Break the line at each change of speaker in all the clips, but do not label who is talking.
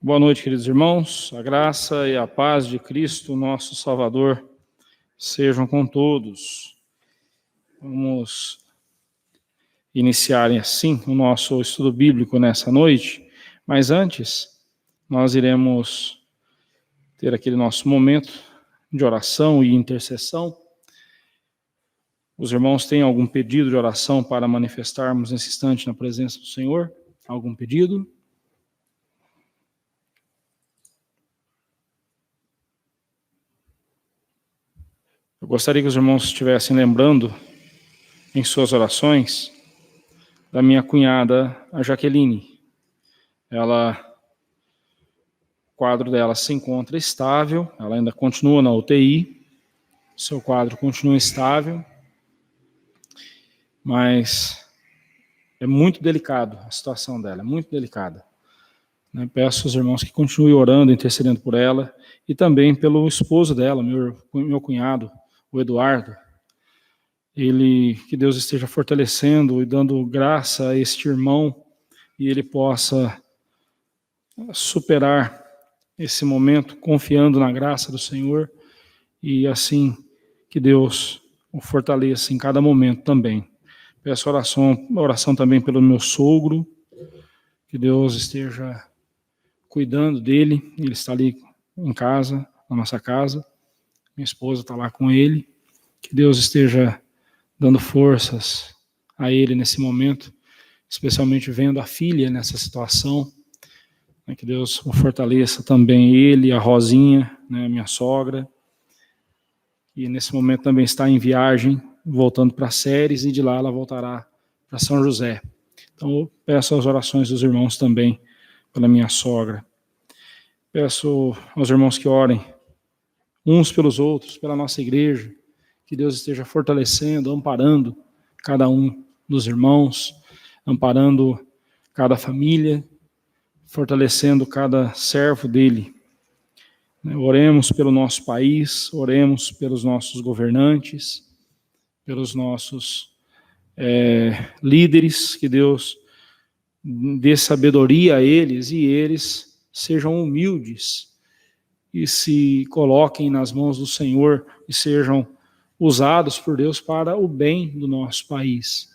Boa noite, queridos irmãos. A graça e a paz de Cristo, nosso Salvador, sejam com todos. Vamos iniciar assim o nosso estudo bíblico nessa noite, mas antes nós iremos ter aquele nosso momento de oração e intercessão. Os irmãos têm algum pedido de oração para manifestarmos nesse instante na presença do Senhor? Algum pedido? Eu gostaria que os irmãos estivessem lembrando em suas orações da minha cunhada, a Jaqueline. O quadro dela se encontra estável, ela ainda continua na UTI, seu quadro continua estável, mas é muito delicado a situação dela, é muito delicada. Peço aos irmãos que continuem orando, intercedendo por ela, e também pelo esposo dela, meu cunhado, o Eduardo. Que Deus esteja fortalecendo e dando graça a este irmão, e ele possa superar esse momento confiando na graça do Senhor, e assim que Deus o fortaleça em cada momento também. Peço oração também pelo meu sogro, que Deus esteja cuidando dele, ele está ali em casa, na nossa casa, minha esposa está lá com ele, que Deus esteja dando forças a ele nesse momento, especialmente vendo a filha nessa situação, que Deus o fortaleça também, ele, a Rosinha, minha sogra, e nesse momento também está em viagem, voltando para Séries, e de lá ela voltará para São José. Então eu peço as orações dos irmãos também pela minha sogra. Peço aos irmãos que orem uns pelos outros, pela nossa igreja, que Deus esteja fortalecendo, amparando cada um dos irmãos, amparando cada família, fortalecendo cada servo dele. Oremos pelo nosso país, oremos pelos nossos governantes, pelos nossos líderes, que Deus dê sabedoria a eles e eles sejam humildes e se coloquem nas mãos do Senhor e sejam usados por Deus para o bem do nosso país.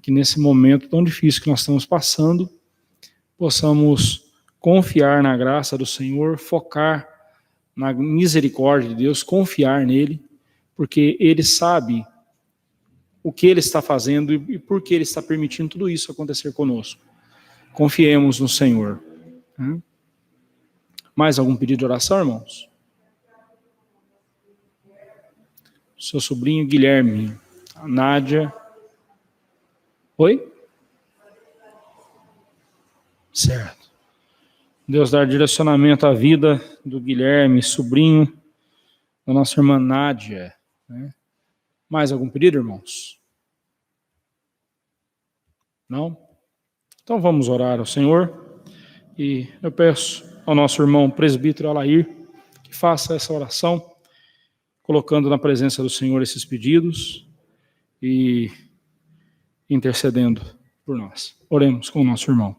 Que nesse momento tão difícil que nós estamos passando, possamos confiar na graça do Senhor, focar na misericórdia de Deus, confiar nele, porque ele sabe o que ele está fazendo e por que ele está permitindo tudo isso acontecer conosco. Confiemos no Senhor. Mais algum pedido de oração, irmãos? Seu sobrinho Guilherme, a Nádia. Oi? Certo. Deus dar direcionamento à vida do Guilherme, sobrinho da nossa irmã Nádia. Mais algum pedido, irmãos? Não? Então vamos orar ao Senhor. E eu peço ao nosso irmão presbítero Alair que faça essa oração, colocando na presença do Senhor esses pedidos e intercedendo por nós. Oremos com o nosso irmão.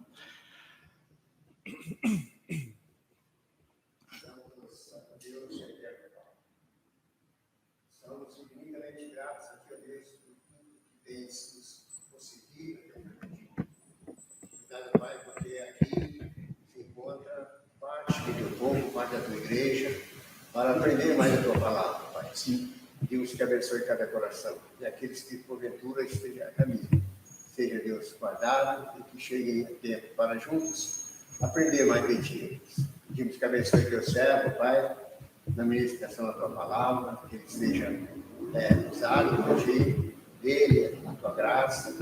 Parte da tua igreja, para aprender mais a tua palavra, Pai. Sim. Deus que abençoe cada coração. E aqueles que, porventura, estejam a caminho. Seja Deus guardado e que cheguem a tempo para juntos aprender mais de ti. Pedimos que abençoe teu servo, Pai, na ministração da tua palavra, que ele seja usado por ti, dele, a tua graça,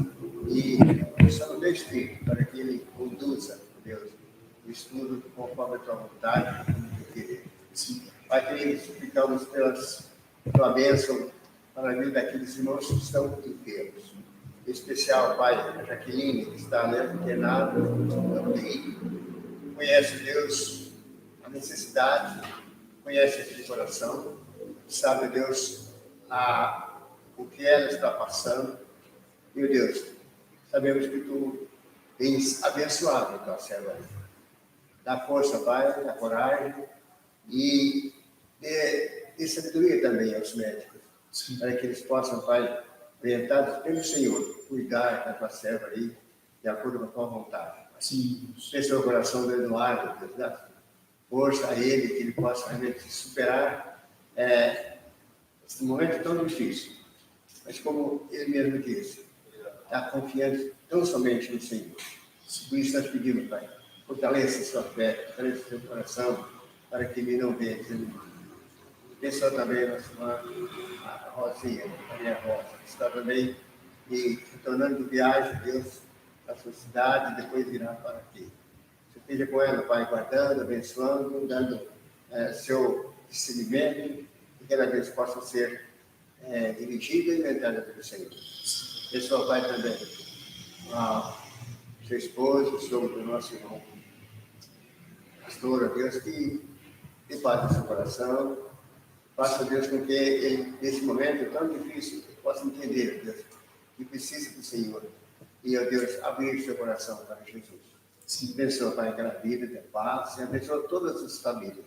e usando o teu Espírito, para que ele conduza, Deus, o estudo conforme a tua vontade e querer. Pai querido, suplicamos pela tua bênção para a vida daqueles irmãos que estão enfermos. Em especial, Pai, a Jaqueline, que está internada na UTI. Conhece, Deus, a necessidade, conhece aquele coração, sabe, Deus, o que ela está passando. Meu Deus, sabemos que tu tens abençoado a tua serva. dá força, Pai, dá coragem e dê sabedoria também aos médicos, para que eles possam, Pai, orientados pelo Senhor, cuidar da tua serva aí, de acordo com a tua vontade. Pensa o coração do Eduardo, Deus, dá força a ele, que ele possa realmente superar esse momento tão difícil. Mas como ele mesmo disse, está confiante tão somente no Senhor. Por isso nós pedimos, Pai, fortaleça sua fé, fortaleça seu coração, para que ele não venha desanimar. Abençoa também a nossa irmã, a Rosinha, a minha Rosa, que está também retornando de viagem, Deus, à sua cidade, e depois virá para aqui. Você esteja com ela, Pai, guardando, abençoando, dando seu discernimento, e que ela vez possa ser dirigida e orientada pelo Senhor. Abençoa, Pai, também seu esposo, sobre o nosso irmão pastor, Deus, que dê paz no seu coração, faça, Deus, com que ele, nesse momento tão difícil, possa entender, Deus, que precisa do Senhor. E, ó Deus, abrir seu coração para Jesus. Abençoa, Pai, aquela vida de paz, e abençoa todas as famílias.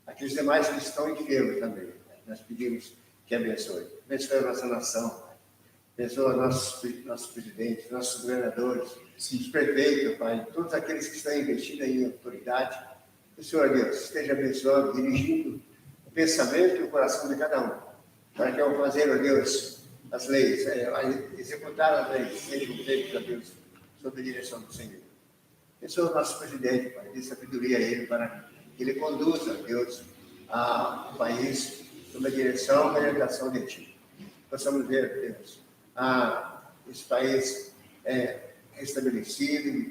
Aqueles demais que estão enfermos também, Pai, nós pedimos que abençoe. Abençoe a nossa nação, Pai. Abençoa nossos presidentes, nossos governadores, os prefeitos, Pai, todos aqueles que estão investidos em autoridade. O Senhor, Deus, esteja abençoando, dirigindo o pensamento e o coração de cada um, para que ao fazer, ó Deus, as leis, executar as leis, sejam feitas, ó Deus, sob a direção do Senhor. Abençoa o nosso presidente, Pai, dê sabedoria a ele para que ele conduza, Deus, o país sob a direção e a orientação de Ti. Possamos ver, Deus, esse país restabelecido de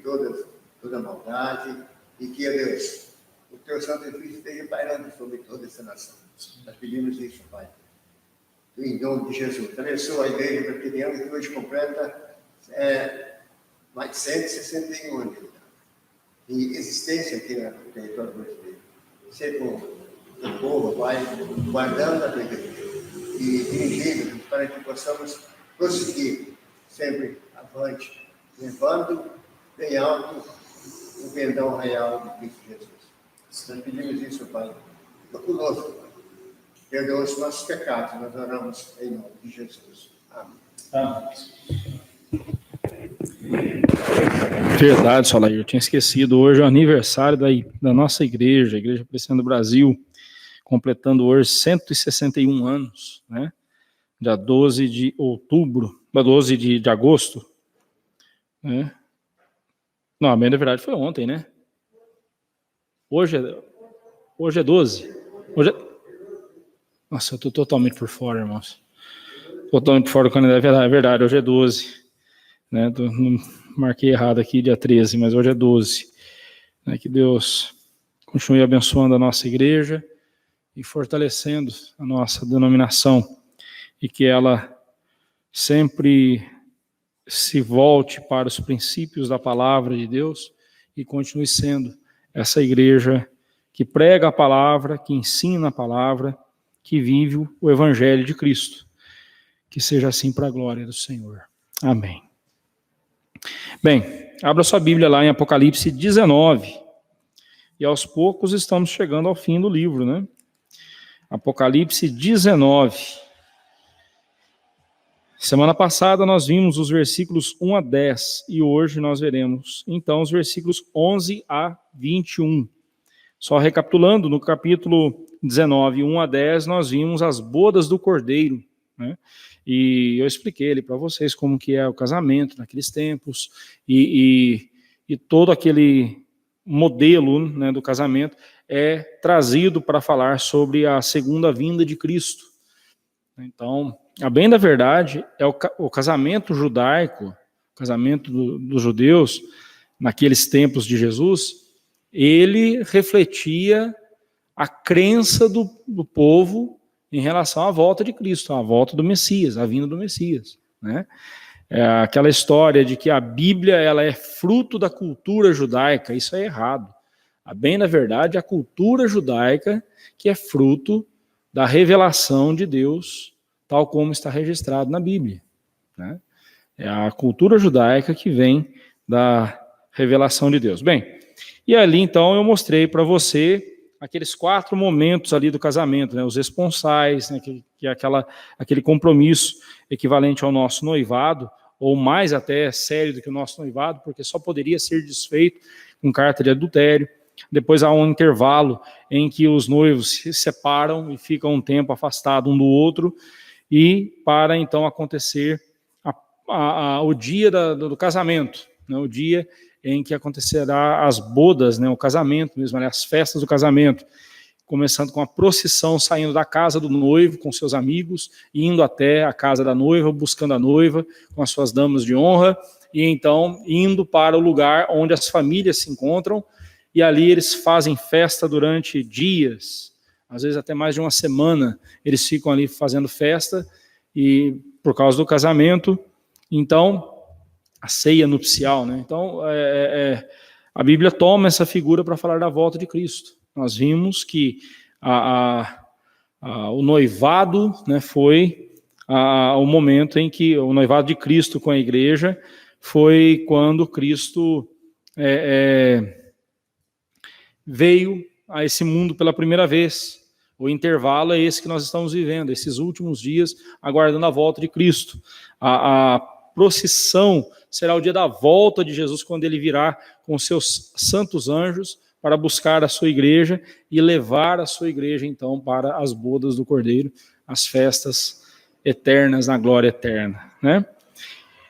toda maldade e que, ó Deus, o Teu Santo Espírito esteja pairando sobre toda essa nação. Nós pedimos isso, Pai, em nome de Jesus. Abençoa a igreja presbiteriana que hoje completa mais de 161 anos de existência aqui no território brasileiro. Ser com o povo, Pai, guardando a tua igreja e dirigindo para que possamos prosseguir sempre avante, levando bem alto o pendão real de Cristo Jesus. Nós pedimos isso, Pai, conosco, Pai. Perdoa os nossos pecados, nós oramos em nome de Jesus. Amém.
Verdade, Solair, eu tinha esquecido. Hoje é o aniversário da nossa igreja, a Igreja Presbiteriana do Brasil, completando hoje 161 anos, né? Dia 12 de outubro, 12 de agosto, né? Não, bem, na verdade foi ontem, né? Hoje é 12. Nossa, eu estou totalmente por fora, irmãos. Totalmente por fora do calendário, é verdade, hoje é 12. Né? Não marquei errado aqui, dia 13, mas hoje é 12. Né? Que Deus continue abençoando a nossa igreja e fortalecendo a nossa denominação e que ela sempre se volte para os princípios da palavra de Deus e continue sendo essa igreja que prega a palavra, que ensina a palavra, que vive o evangelho de Cristo. Que seja assim para a glória do Senhor. Amém. Bem, abra sua Bíblia lá em Apocalipse 19. E aos poucos estamos chegando ao fim do livro, né? Apocalipse 19. Semana passada nós vimos os versículos 1 a 10 e hoje nós veremos, então, os versículos 11 a 21. Só recapitulando, no capítulo 19, 1 a 10, nós vimos as bodas do Cordeiro, né? E eu expliquei ali para vocês como que é o casamento naqueles tempos e todo aquele modelo, né, do casamento é trazido para falar sobre a segunda vinda de Cristo. Então, a bem da verdade, é o casamento judaico, o casamento dos judeus, naqueles tempos de Jesus, ele refletia a crença do povo em relação à volta de Cristo, à volta do Messias, à vinda do Messias, né? Aquela história de que a Bíblia ela é fruto da cultura judaica, isso é errado. A bem da verdade, a cultura judaica que é fruto da revelação de Deus, tal como está registrado na Bíblia, né? É a cultura judaica que vem da Revelação de Deus. Bem, e ali então eu mostrei para você aqueles 4 momentos ali do casamento, né? Os esponsais, né? Que é aquele compromisso equivalente ao nosso noivado, ou mais até sério do que o nosso noivado, porque só poderia ser desfeito com carta de adultério. Depois há um intervalo em que os noivos se separam e ficam um tempo afastados um do outro, e para então acontecer o dia do casamento, né? O dia em que acontecerá as bodas, né? O casamento mesmo, né? As festas do casamento, começando com a procissão, saindo da casa do noivo com seus amigos, indo até a casa da noiva, buscando a noiva com as suas damas de honra, e então indo para o lugar onde as famílias se encontram, e ali eles fazem festa durante dias, às vezes até mais de uma semana, eles ficam ali fazendo festa, e por causa do casamento, então, a ceia nupcial, né? Então, a Bíblia toma essa figura para falar da volta de Cristo. Nós vimos que o noivado, né, foi o momento em que o noivado de Cristo com a igreja foi quando Cristo veio a esse mundo pela primeira vez. O intervalo é esse que nós estamos vivendo, esses últimos dias, aguardando a volta de Cristo. A procissão será o dia da volta de Jesus, quando ele virá com seus santos anjos para buscar a sua igreja e levar a sua igreja, então, para as bodas do Cordeiro, as festas eternas na glória eterna, né?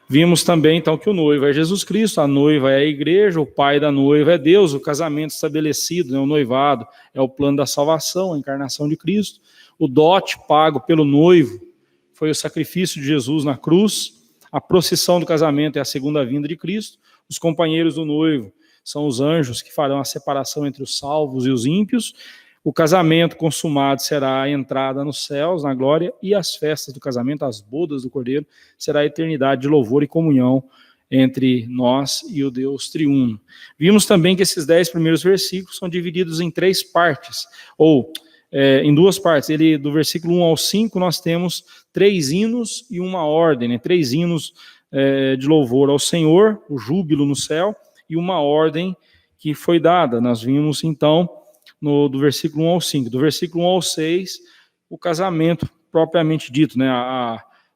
Vimos também, então, que o noivo é Jesus Cristo, a noiva é a igreja, o pai da noiva é Deus, o casamento estabelecido, né, o noivado é o plano da salvação, a encarnação de Cristo. O dote pago pelo noivo foi o sacrifício de Jesus na cruz. A procissão do casamento é a segunda vinda de Cristo. Os companheiros do noivo são os anjos que farão a separação entre os salvos e os ímpios. O casamento consumado será a entrada nos céus, na glória, e as festas do casamento, as bodas do Cordeiro, será a eternidade de louvor e comunhão entre nós e o Deus triuno. Vimos também que esses 10 primeiros versículos são divididos em 3 partes, ou em 2 partes. Do versículo 1 ao 5, nós temos 3 hinos e uma ordem, né? 3 hinos de louvor ao Senhor, o júbilo no céu, e uma ordem que foi dada. Nós vimos, então, do versículo 1 ao 5. Do versículo 1 ao 6, o casamento propriamente dito, né?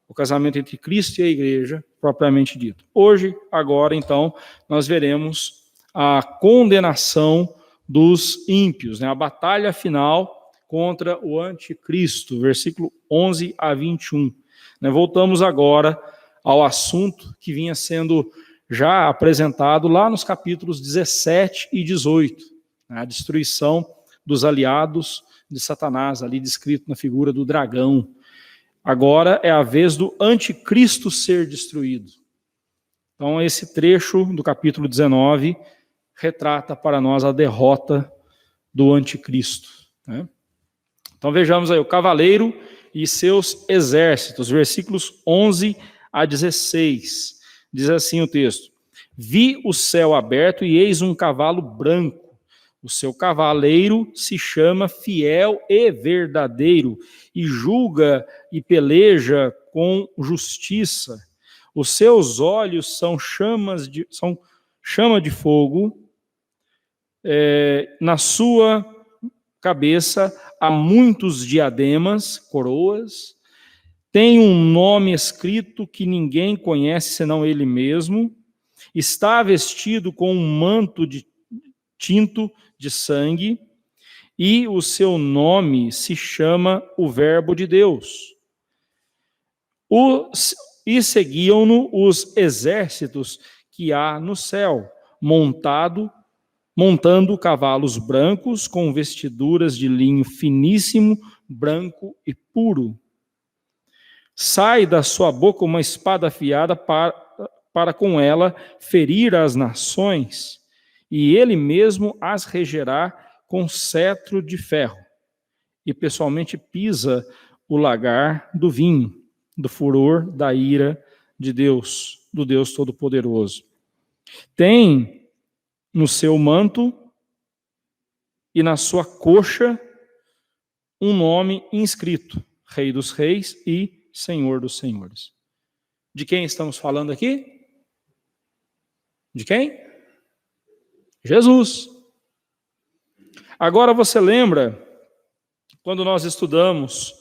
O casamento entre Cristo e a igreja, propriamente dito. Hoje, agora, então, nós veremos a condenação dos ímpios, né? A batalha final contra o anticristo, versículo 11 a 21. Voltamos agora ao assunto que vinha sendo já apresentado lá nos capítulos 17 e 18, a destruição dos aliados de Satanás, ali descrito na figura do dragão. Agora é a vez do anticristo ser destruído. Então, esse trecho do capítulo 19 retrata para nós a derrota do anticristo, né? Então, vejamos aí o cavaleiro e seus exércitos, versículos 11 a 16. Diz assim o texto: Vi o céu aberto e eis um cavalo branco. O seu cavaleiro se chama Fiel e Verdadeiro, e julga e peleja com justiça. Os seus olhos são chama de fogo, na sua cabeça há muitos diademas, coroas. Tem um nome escrito que ninguém conhece senão ele mesmo. Está vestido com um manto tinto de sangue, e o seu nome se chama o Verbo de Deus. E seguiam-no os exércitos que há no céu, montando cavalos brancos com vestiduras de linho finíssimo, branco e puro. Sai da sua boca uma espada afiada para com ela ferir as nações, e ele mesmo as regerá com cetro de ferro, e pessoalmente pisa o lagar do vinho, do furor da ira de Deus, do Deus Todo-Poderoso. Tem no seu manto e na sua coxa um nome inscrito: Rei dos Reis e Senhor dos Senhores. De quem estamos falando aqui? De quem? Jesus. Agora você lembra, quando nós estudamos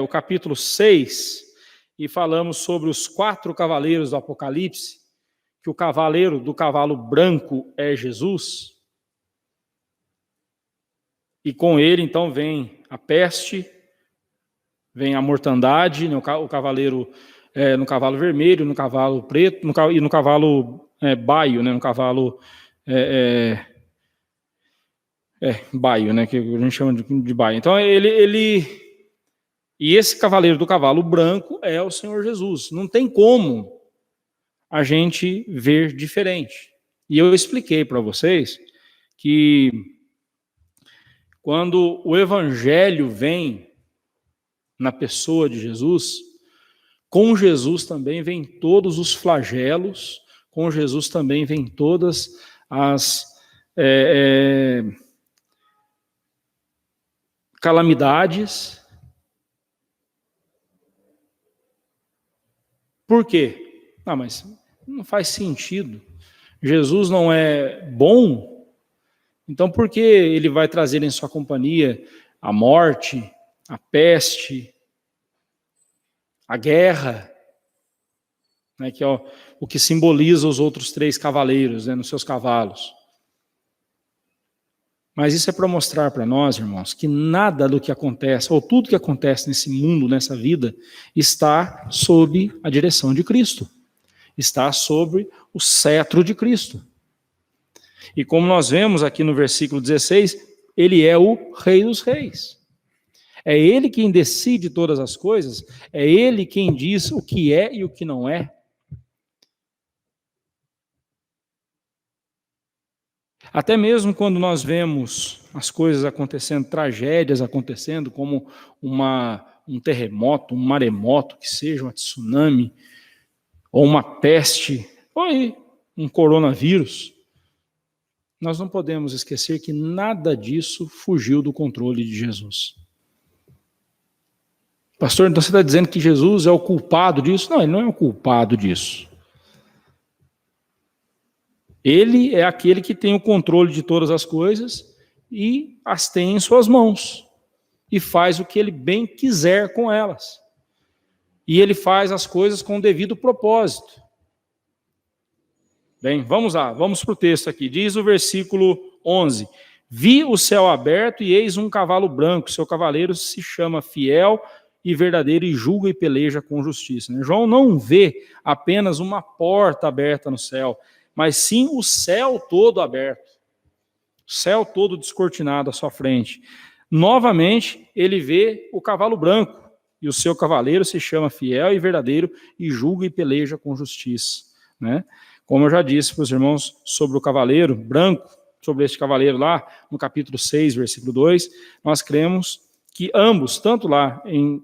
o capítulo 6, e falamos sobre os 4 cavaleiros do Apocalipse, que o cavaleiro do cavalo branco é Jesus, e com ele então vem a peste, vem a mortandade, né, o cavaleiro no cavalo vermelho, no cavalo preto, e no cavalo baio, né, no cavalo baio, né, que a gente chama de baio. Então e esse cavaleiro do cavalo branco é o Senhor Jesus. Não tem como a gente ver diferente. E eu expliquei para vocês que quando o evangelho vem na pessoa de Jesus, com Jesus também vem todos os flagelos, com Jesus também vem todas as calamidades. Por quê? Mas não faz sentido. Jesus não é bom, então por que ele vai trazer em sua companhia a morte, a peste, a guerra, né, que é o que simboliza os outros 3 cavaleiros, né, nos seus cavalos? Mas isso é para mostrar para nós, irmãos, que nada do que acontece, ou tudo que acontece nesse mundo, nessa vida, está sob a direção de Cristo. Está sobre o cetro de Cristo. E como nós vemos aqui no versículo 16, ele é o Rei dos Reis. É ele quem decide todas as coisas, é ele quem diz o que é e o que não é. Até mesmo quando nós vemos as coisas acontecendo, tragédias acontecendo, como um terremoto, um maremoto, que seja um tsunami, ou uma peste, ou um coronavírus, nós não podemos esquecer que nada disso fugiu do controle de Jesus. Pastor, então você está dizendo que Jesus é o culpado disso? Não, ele não é o culpado disso. Ele é aquele que tem o controle de todas as coisas e as tem em suas mãos. E faz o que ele bem quiser com elas. E ele faz as coisas com o devido propósito. Bem, vamos lá, vamos para o texto aqui. Diz o versículo 11: Vi o céu aberto e eis um cavalo branco. Seu cavaleiro se chama Fiel e Verdadeiro e julga e peleja com justiça. João não vê apenas uma porta aberta no céu, mas sim o céu todo aberto, o céu todo descortinado à sua frente. Novamente, ele vê o cavalo branco, e o seu cavaleiro se chama Fiel e Verdadeiro, e julga e peleja com justiça. Né? Como eu já disse para os irmãos sobre o cavaleiro branco, sobre este cavaleiro lá, no capítulo 6, versículo 2, nós cremos que ambos, tanto lá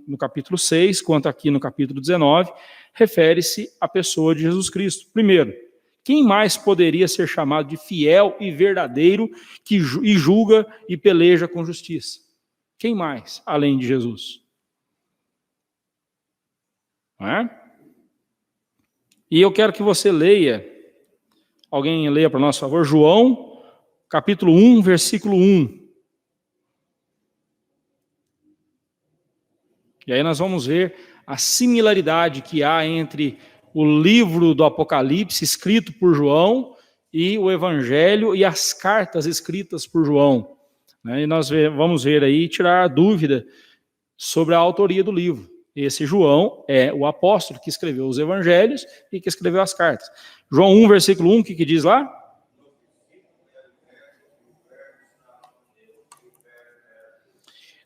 no capítulo 6, quanto aqui no capítulo 19, refere-se à pessoa de Jesus Cristo. Primeiro, quem mais poderia ser chamado de fiel e verdadeiro e julga e peleja com justiça? Quem mais, além de Jesus? Não é? E eu quero que você leia, alguém leia para nós, por favor, João, capítulo 1, versículo 1. E aí nós vamos ver a similaridade que há entre o livro do Apocalipse, escrito por João, e o Evangelho e as cartas escritas por João. E nós vamos ver aí, tirar a dúvida sobre a autoria do livro. Esse João é o apóstolo que escreveu os Evangelhos e que escreveu as cartas. João 1, versículo 1, o que diz lá?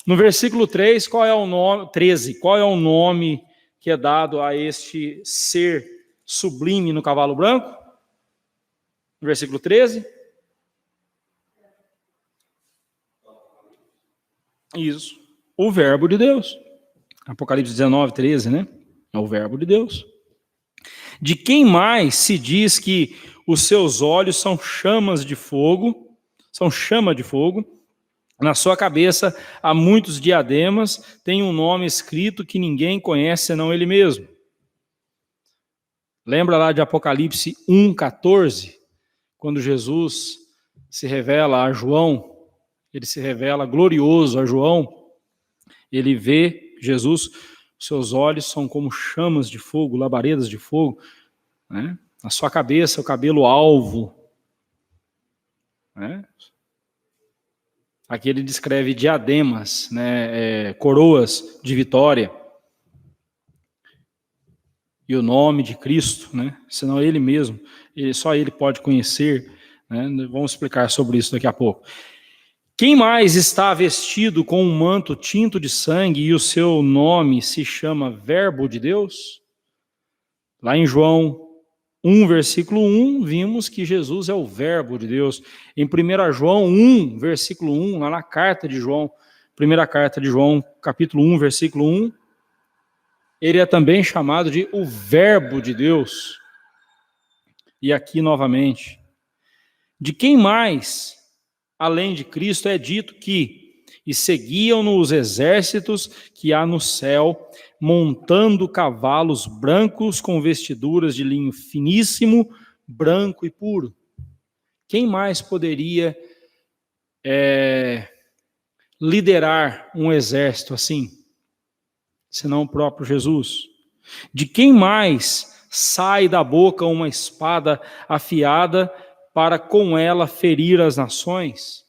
No versículo 3, qual é o nome? 13, qual é o nome que é dado a este ser sublime no cavalo branco? No versículo 13. Isso. O verbo de Deus. Apocalipse 19, 13, né? É o verbo de Deus. De quem mais se diz que os seus olhos são chamas de fogo, são chama de fogo, na sua cabeça há muitos diademas, tem um nome escrito que ninguém conhece senão ele mesmo. Lembra lá de Apocalipse 1, 14? quando Jesus se revela a João, ele se revela glorioso a João, ele vê Jesus, seus olhos são como chamas de fogo, labaredas de fogo, né? Na sua cabeça, o cabelo alvo, né? Aqui ele descreve diademas, né? Coroas de vitória. E o nome de Cristo, né? Senão ele mesmo, só ele pode conhecer, né? Vamos explicar sobre isso daqui a pouco. Quem mais está vestido com um manto tinto de sangue e o seu nome se chama Verbo de Deus? Lá em João 1, versículo 1, vimos que Jesus é o Verbo de Deus. Em 1 João 1, versículo 1, lá na carta de João, primeira carta de João, capítulo 1, versículo 1, ele é também chamado de o Verbo de Deus. E aqui novamente, de quem mais, além de Cristo, é dito que e seguiam-no os exércitos que há no céu, montando cavalos brancos com vestiduras de linho finíssimo, branco e puro. Quem mais poderia liderar um exército assim, senão o próprio Jesus? De quem mais sai da boca uma espada afiada para com ela ferir as nações?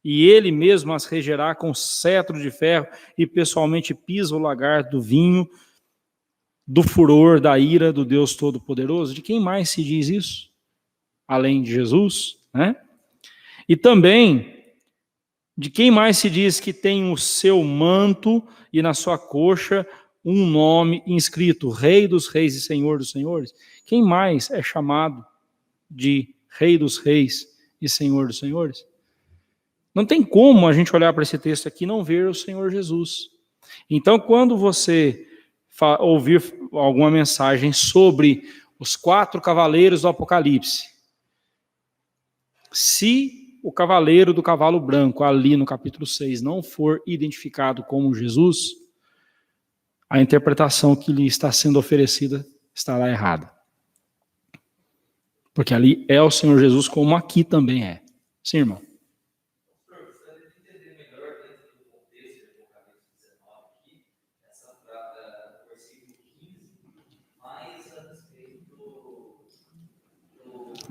E ele mesmo as regerá com cetro de ferro e pessoalmente pisa o lagar do vinho, do furor, da ira do Deus Todo-Poderoso. De quem mais se diz isso? Além de Jesus, né? E também, de quem mais se diz que tem o seu manto e na sua coxa um nome inscrito, Rei dos Reis e Senhor dos Senhores? Quem mais é chamado de Rei dos Reis e Senhor dos Senhores? Não tem como a gente olhar para esse texto aqui e não ver o Senhor Jesus. Então, quando você ouvir alguma mensagem sobre os 4 cavaleiros do Apocalipse, se o cavaleiro do cavalo branco, ali no capítulo 6, não for identificado como Jesus, a interpretação que lhe está sendo oferecida estará errada. Porque ali é o Senhor Jesus, como aqui também é. Sim, irmão?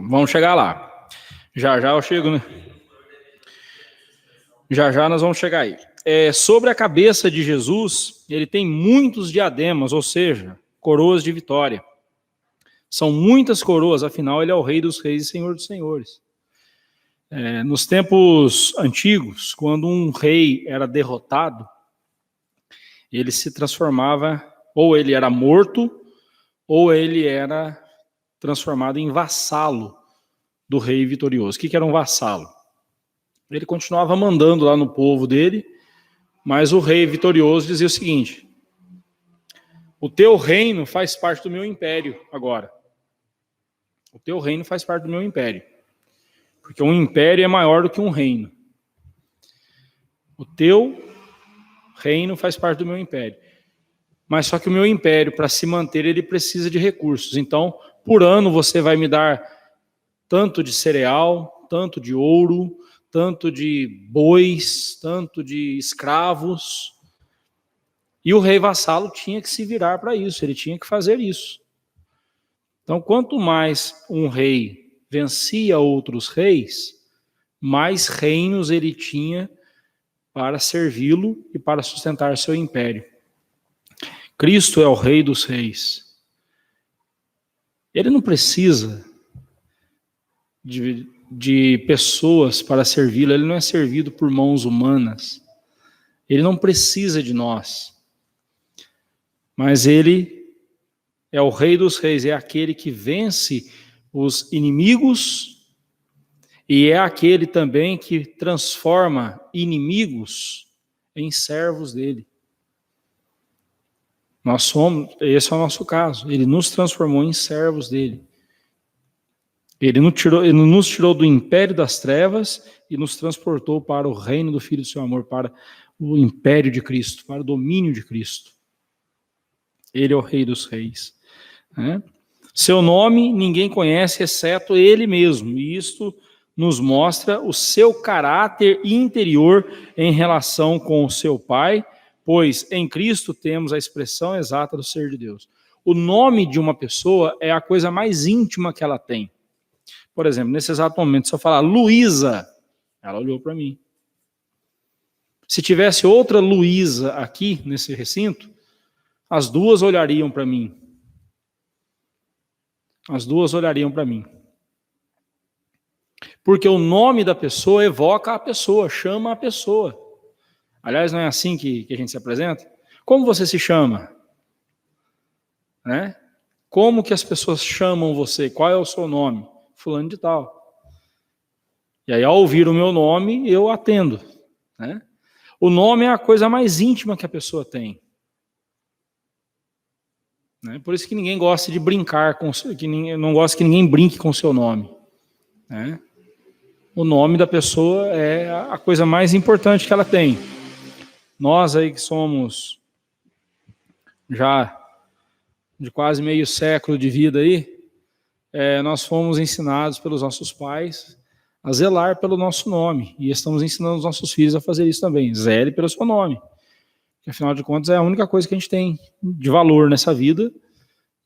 Vamos chegar lá. Já já eu chego, né? Já já nós vamos chegar aí. Sobre a cabeça de Jesus, ele tem muitos diademas, ou seja, coroas de vitória. São muitas coroas, afinal ele é o Rei dos Reis e Senhor dos Senhores. Nos tempos antigos, quando um rei era derrotado, ele se transformava, ou ele era morto, ou ele era transformado em vassalo do rei vitorioso. O que era um vassalo? Ele continuava mandando lá no povo dele, mas o rei vitorioso dizia o seguinte: o teu reino faz parte do meu império agora. O teu reino faz parte do meu império. Porque um império é maior do que um reino. O teu reino faz parte do meu império. Mas só que o meu império, para se manter, ele precisa de recursos. Então, por ano você vai me dar tanto de cereal, tanto de ouro, tanto de bois, tanto de escravos. E o rei vassalo tinha que se virar para isso, ele tinha que fazer isso. Então, quanto mais um rei vencia outros reis, mais reinos ele tinha para servi-lo e para sustentar seu império. Cristo é o Rei dos Reis. Ele não precisa de pessoas para servi-lo, ele não é servido por mãos humanas. Ele não precisa de nós. Mas ele é o Rei dos Reis, é aquele que vence os inimigos e é aquele também que transforma inimigos em servos dele. Esse é o nosso caso. Ele nos transformou em servos dele. Ele nos tirou do império das trevas e nos transportou para o reino do Filho do seu amor, para o império de Cristo, para o domínio de Cristo. Ele é o Rei dos Reis. Né? Seu nome ninguém conhece exceto ele mesmo, e isto nos mostra o seu caráter interior em relação com o seu Pai, pois em Cristo temos a expressão exata do ser de Deus. O nome de uma pessoa é a coisa mais íntima que ela tem. Por exemplo, nesse exato momento, se eu falar Luísa, ela olhou para mim. Se tivesse outra Luísa aqui nesse recinto, as duas olhariam para mim. As duas olhariam para mim. Porque o nome da pessoa evoca a pessoa, chama a pessoa. Aliás, não é assim que a gente se apresenta? Como você se chama? Né? Como que as pessoas chamam você? Qual é o seu nome? Fulano de tal. E aí, ao ouvir o meu nome, eu atendo. Né? O nome é a coisa mais íntima que a pessoa tem. Né? Por isso que ninguém gosta de brincar, não gosta que ninguém brinque com o seu nome. Né? O nome da pessoa é a coisa mais importante que ela tem. Nós aí que somos já de quase meio século de vida aí, nós fomos ensinados pelos nossos pais a zelar pelo nosso nome. E estamos ensinando os nossos filhos a fazer isso também. Zele pelo seu nome. Porque, afinal de contas, é a única coisa que a gente tem de valor nessa vida,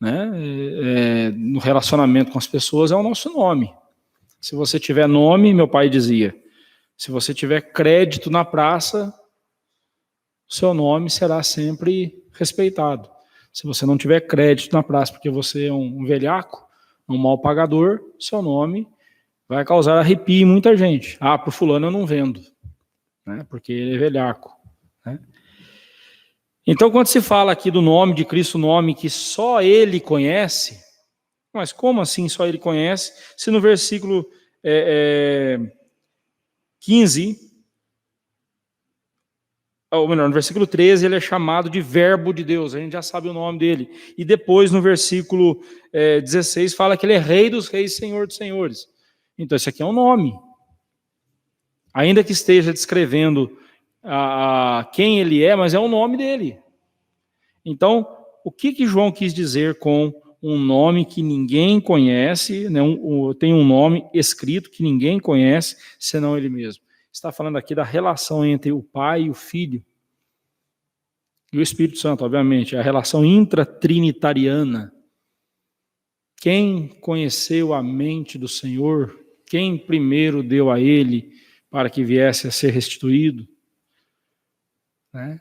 né? No relacionamento com as pessoas, é o nosso nome. Se você tiver nome, meu pai dizia, se você tiver crédito na praça, o seu nome será sempre respeitado. Se você não tiver crédito na praça porque você é um velhaco, um mal pagador, seu nome vai causar arrepio em muita gente. Ah, para o fulano eu não vendo, né, porque ele é velhaco. Né? Então, quando se fala aqui do nome de Cristo, nome que só ele conhece, mas como assim só ele conhece, se no versículo 15... ou melhor, no versículo 13, ele é chamado de verbo de Deus, a gente já sabe o nome dele. E depois, no versículo 16, fala que ele é rei dos reis, senhor dos senhores. Então, esse aqui é um nome. Ainda que esteja descrevendo quem ele é, mas é o nome dele. Então, o que João quis dizer com um nome que ninguém conhece, né, tem um nome escrito que ninguém conhece, senão ele mesmo? Está falando aqui da relação entre o Pai e o Filho e o Espírito Santo, obviamente, a relação intratrinitariana. Quem conheceu a mente do Senhor? Quem primeiro deu a ele para que viesse a ser restituído? Né?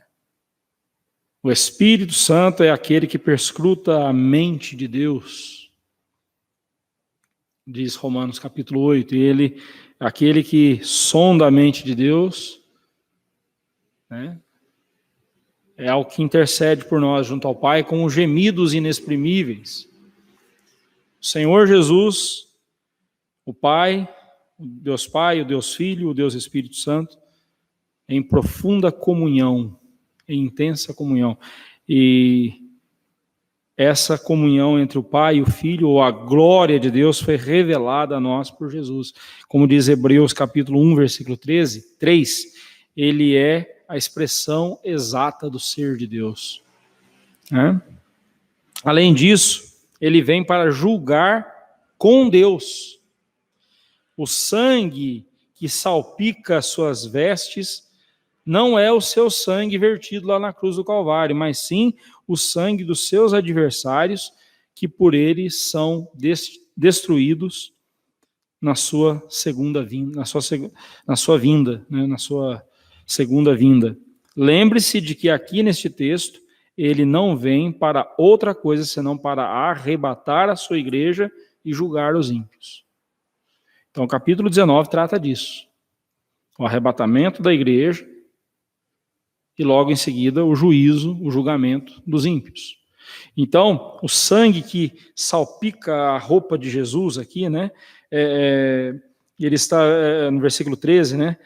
O Espírito Santo é aquele que perscruta a mente de Deus, diz Romanos capítulo 8, e ele, aquele que sonda a mente de Deus, né, é o que intercede por nós junto ao Pai com gemidos inexprimíveis. O Senhor Jesus, o Pai, o Deus Filho, o Deus Espírito Santo, em profunda comunhão, em intensa comunhão. E essa comunhão entre o Pai e o Filho, ou a glória de Deus, foi revelada a nós por Jesus. Como diz Hebreus capítulo 1, versículo 3, ele é a expressão exata do ser de Deus. Né? Além disso, ele vem para julgar com Deus. O sangue que salpica as suas vestes não é o seu sangue vertido lá na cruz do Calvário, mas sim o sangue dos seus adversários, que por ele são destruídos na sua segunda vinda, na sua vinda, né, na sua segunda vinda. Lembre-se de que aqui neste texto, ele não vem para outra coisa senão para arrebatar a sua igreja e julgar os ímpios. Então, o capítulo 19 trata disso. O arrebatamento da igreja e logo em seguida o juízo, o julgamento dos ímpios. Então, o sangue que salpica a roupa de Jesus aqui, né? Ele está, no versículo 13, né?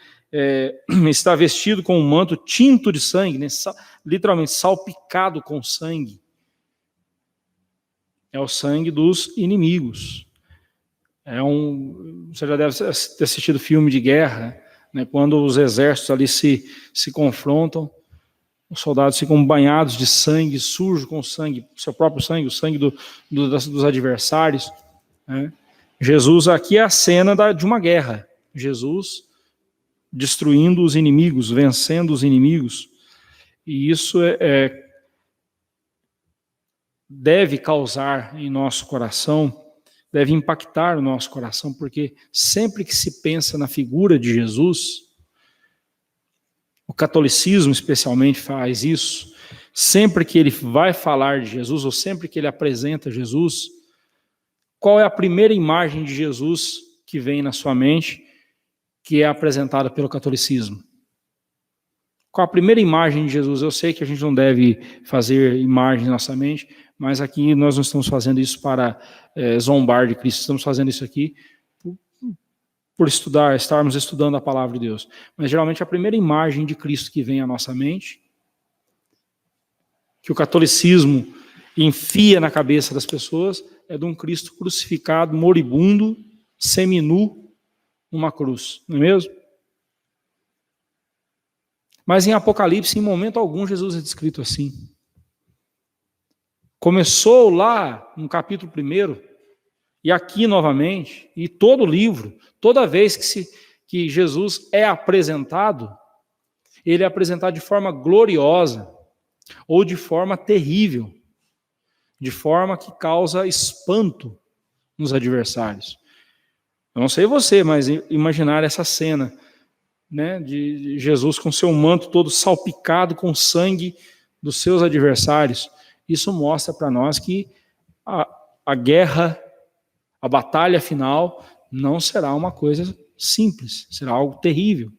Está vestido com um manto tinto de sangue, né? Literalmente salpicado com sangue. É o sangue dos inimigos. Você já deve ter assistido filme de guerra, né? Quando os exércitos ali se confrontam, Os soldados ficam banhados de sangue, sujos com sangue, seu próprio sangue, o sangue dos adversários. Né? Jesus, aqui é a cena de uma guerra. Jesus destruindo os inimigos, vencendo os inimigos. E isso deve causar em nosso coração, deve impactar o nosso coração, porque sempre que se pensa na figura de Jesus, o catolicismo especialmente faz isso, sempre que ele vai falar de Jesus, ou sempre que ele apresenta Jesus, qual é a primeira imagem de Jesus que vem na sua mente, que é apresentada pelo catolicismo? Qual a primeira imagem de Jesus? Eu sei que a gente não deve fazer imagem na nossa mente, mas aqui nós não estamos fazendo isso para zombar de Cristo, estamos fazendo isso aqui por estarmos estudando a palavra de Deus. Mas geralmente a primeira imagem de Cristo que vem à nossa mente, que o catolicismo enfia na cabeça das pessoas, é de um Cristo crucificado, moribundo, seminu, numa cruz, não é mesmo? Mas em Apocalipse, em momento algum, Jesus é descrito assim. Começou lá no capítulo 1, e aqui novamente, e todo o livro, toda vez que Jesus é apresentado, ele é apresentado de forma gloriosa, ou de forma terrível, de forma que causa espanto nos adversários. Eu não sei você, mas imaginar essa cena, né, de Jesus com seu manto todo salpicado com sangue dos seus adversários, isso mostra para nós que a guerra, a batalha final, não será uma coisa simples, será algo terrível.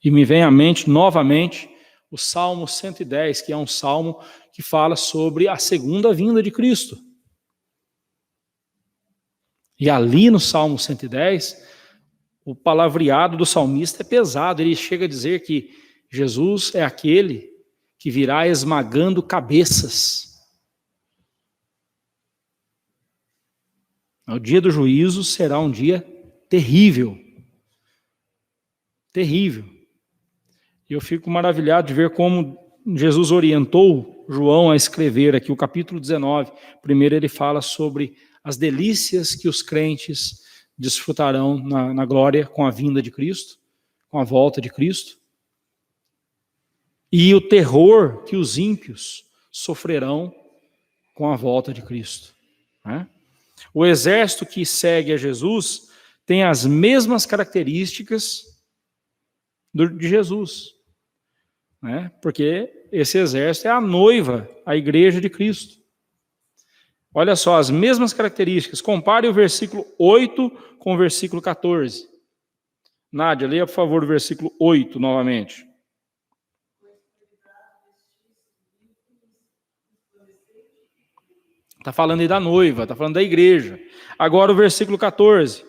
E me vem à mente novamente o Salmo 110, que é um salmo que fala sobre a segunda vinda de Cristo. E ali no Salmo 110, o palavreado do salmista é pesado. Ele chega a dizer que Jesus é aquele que virá esmagando cabeças. O dia do juízo será um dia terrível. Terrível. E eu fico maravilhado de ver como Jesus orientou João a escrever aqui o capítulo 19. Primeiro ele fala sobre as delícias que os crentes desfrutarão na glória com a vinda de Cristo, com a volta de Cristo, e o terror que os ímpios sofrerão com a volta de Cristo. Né? O exército que segue a Jesus tem as mesmas características de Jesus, né? Porque esse exército é a noiva, a igreja de Cristo. Olha só, as mesmas características. Compare o versículo 8 com o versículo 14. Nádia, leia, por favor, o versículo 8 novamente. Está falando aí da noiva, está falando da igreja. Agora o versículo 14.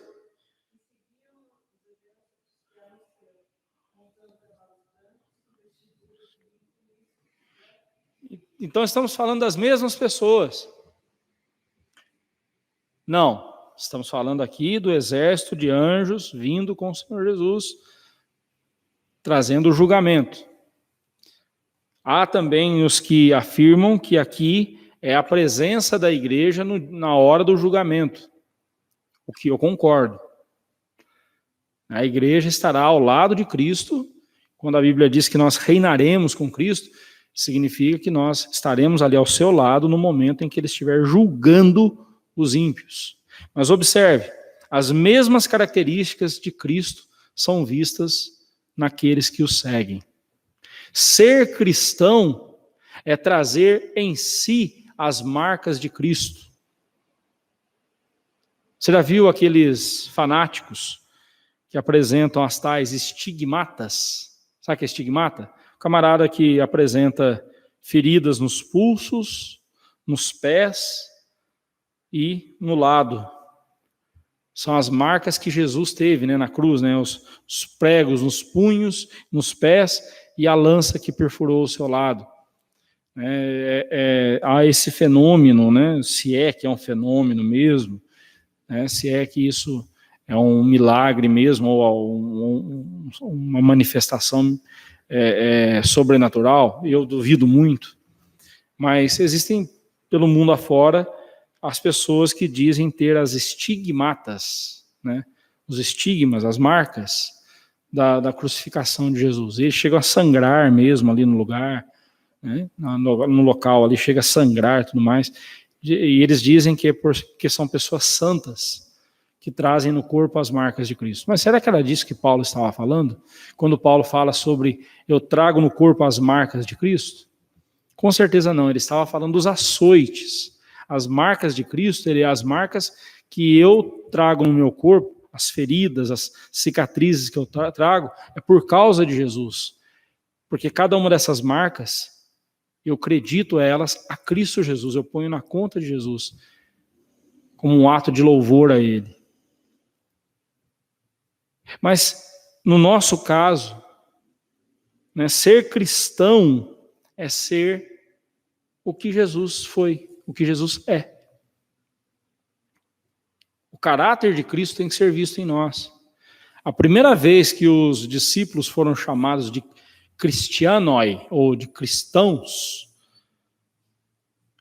Então estamos falando das mesmas pessoas. Não, estamos falando aqui do exército de anjos vindo com o Senhor Jesus, trazendo o julgamento. Há também os que afirmam que aqui é a presença da igreja na hora do julgamento, o que eu concordo. A igreja estará ao lado de Cristo. Quando a Bíblia diz que nós reinaremos com Cristo, significa que nós estaremos ali ao seu lado no momento em que ele estiver julgando os ímpios. Mas observe, as mesmas características de Cristo são vistas naqueles que o seguem. Ser cristão é trazer em si as marcas de Cristo. Você já viu aqueles fanáticos que apresentam as tais estigmatas? Sabe o que é estigmata? O camarada que apresenta feridas nos pulsos, nos pés e no lado. São as marcas que Jesus teve, né, na cruz, né, os pregos nos punhos, nos pés e a lança que perfurou o seu lado. Há esse fenômeno, né, se é que é um fenômeno mesmo, né, se é que isso é um milagre mesmo, ou uma manifestação sobrenatural, eu duvido muito, mas existem pelo mundo afora as pessoas que dizem ter as estigmatas, né? Os estigmas, as marcas da crucificação de Jesus. Eles chegam a sangrar mesmo ali no lugar, né? No local ali, chega a sangrar e tudo mais. E eles dizem que é porque são pessoas santas que trazem no corpo as marcas de Cristo. Mas será que era disso que Paulo estava falando? Quando Paulo fala sobre eu trago no corpo as marcas de Cristo? Com certeza não, ele estava falando dos açoites. As marcas de Cristo, as marcas que eu trago no meu corpo, as feridas, as cicatrizes que eu trago, é por causa de Jesus. Porque cada uma dessas marcas, eu acredito elas a Cristo Jesus, eu ponho na conta de Jesus, como um ato de louvor a Ele. Mas, no nosso caso, né, ser cristão é ser o que Jesus foi, o que Jesus é. O caráter de Cristo tem que ser visto em nós. A primeira vez que os discípulos foram chamados de cristianoi, ou de cristãos,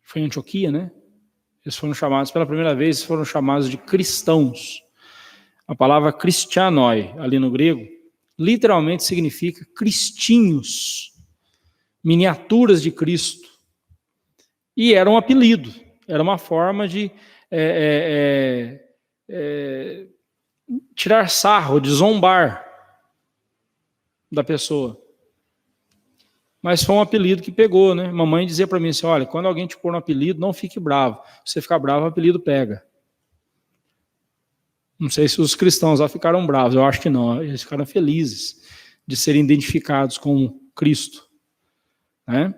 foi em Antioquia, né? Eles foram chamados, pela primeira vez, foram chamados de cristãos. A palavra cristianoi, ali no grego, literalmente significa cristinhos, miniaturas de Cristo. E era um apelido, era uma forma de tirar sarro, de zombar da pessoa. Mas foi um apelido que pegou, né? Mamãe dizia para mim assim, olha, quando alguém te pôr um apelido, não fique bravo. Se você ficar bravo, o apelido pega. Não sei se os cristãos lá ficaram bravos, eu acho que não. Eles ficaram felizes de serem identificados com Cristo, né?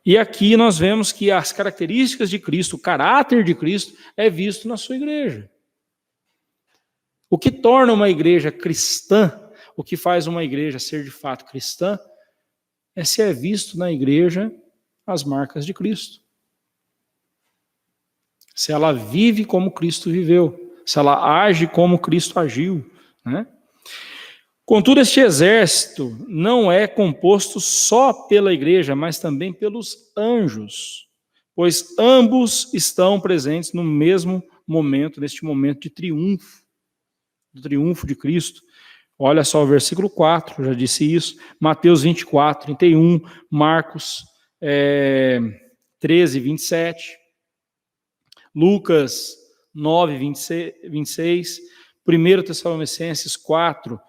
E aqui nós vemos que as características de Cristo, o caráter de Cristo, é visto na sua igreja. O que torna uma igreja cristã, o que faz uma igreja ser de fato cristã, é se é visto na igreja as marcas de Cristo. Se ela vive como Cristo viveu, se ela age como Cristo agiu, né? Contudo, este exército não é composto só pela igreja, mas também pelos anjos, pois ambos estão presentes no mesmo momento, neste momento de triunfo, do triunfo de Cristo. Olha só o versículo 4, eu já disse isso, Mateus 24, 31, Marcos 13, 27, Lucas 9, 26, 1 Tessalonicenses 4,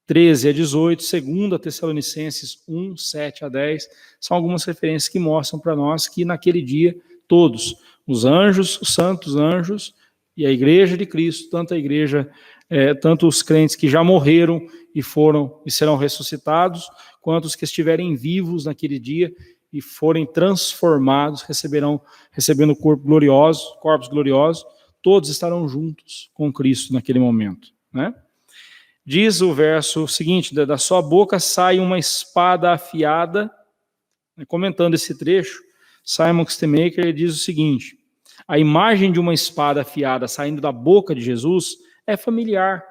13 a 18, 2 Tessalonicenses 1, 7 a 10, são algumas referências que mostram para nós que naquele dia todos, os anjos, os santos anjos e a igreja de Cristo, tanto a igreja, tanto os crentes que já morreram e foram e serão ressuscitados, quanto os que estiverem vivos naquele dia e forem transformados, recebendo corpos gloriosos, todos estarão juntos com Cristo naquele momento, né? Diz o verso seguinte, da sua boca sai uma espada afiada, comentando esse trecho, Simon Kistemaker, ele diz o seguinte, a imagem de uma espada afiada saindo da boca de Jesus é familiar,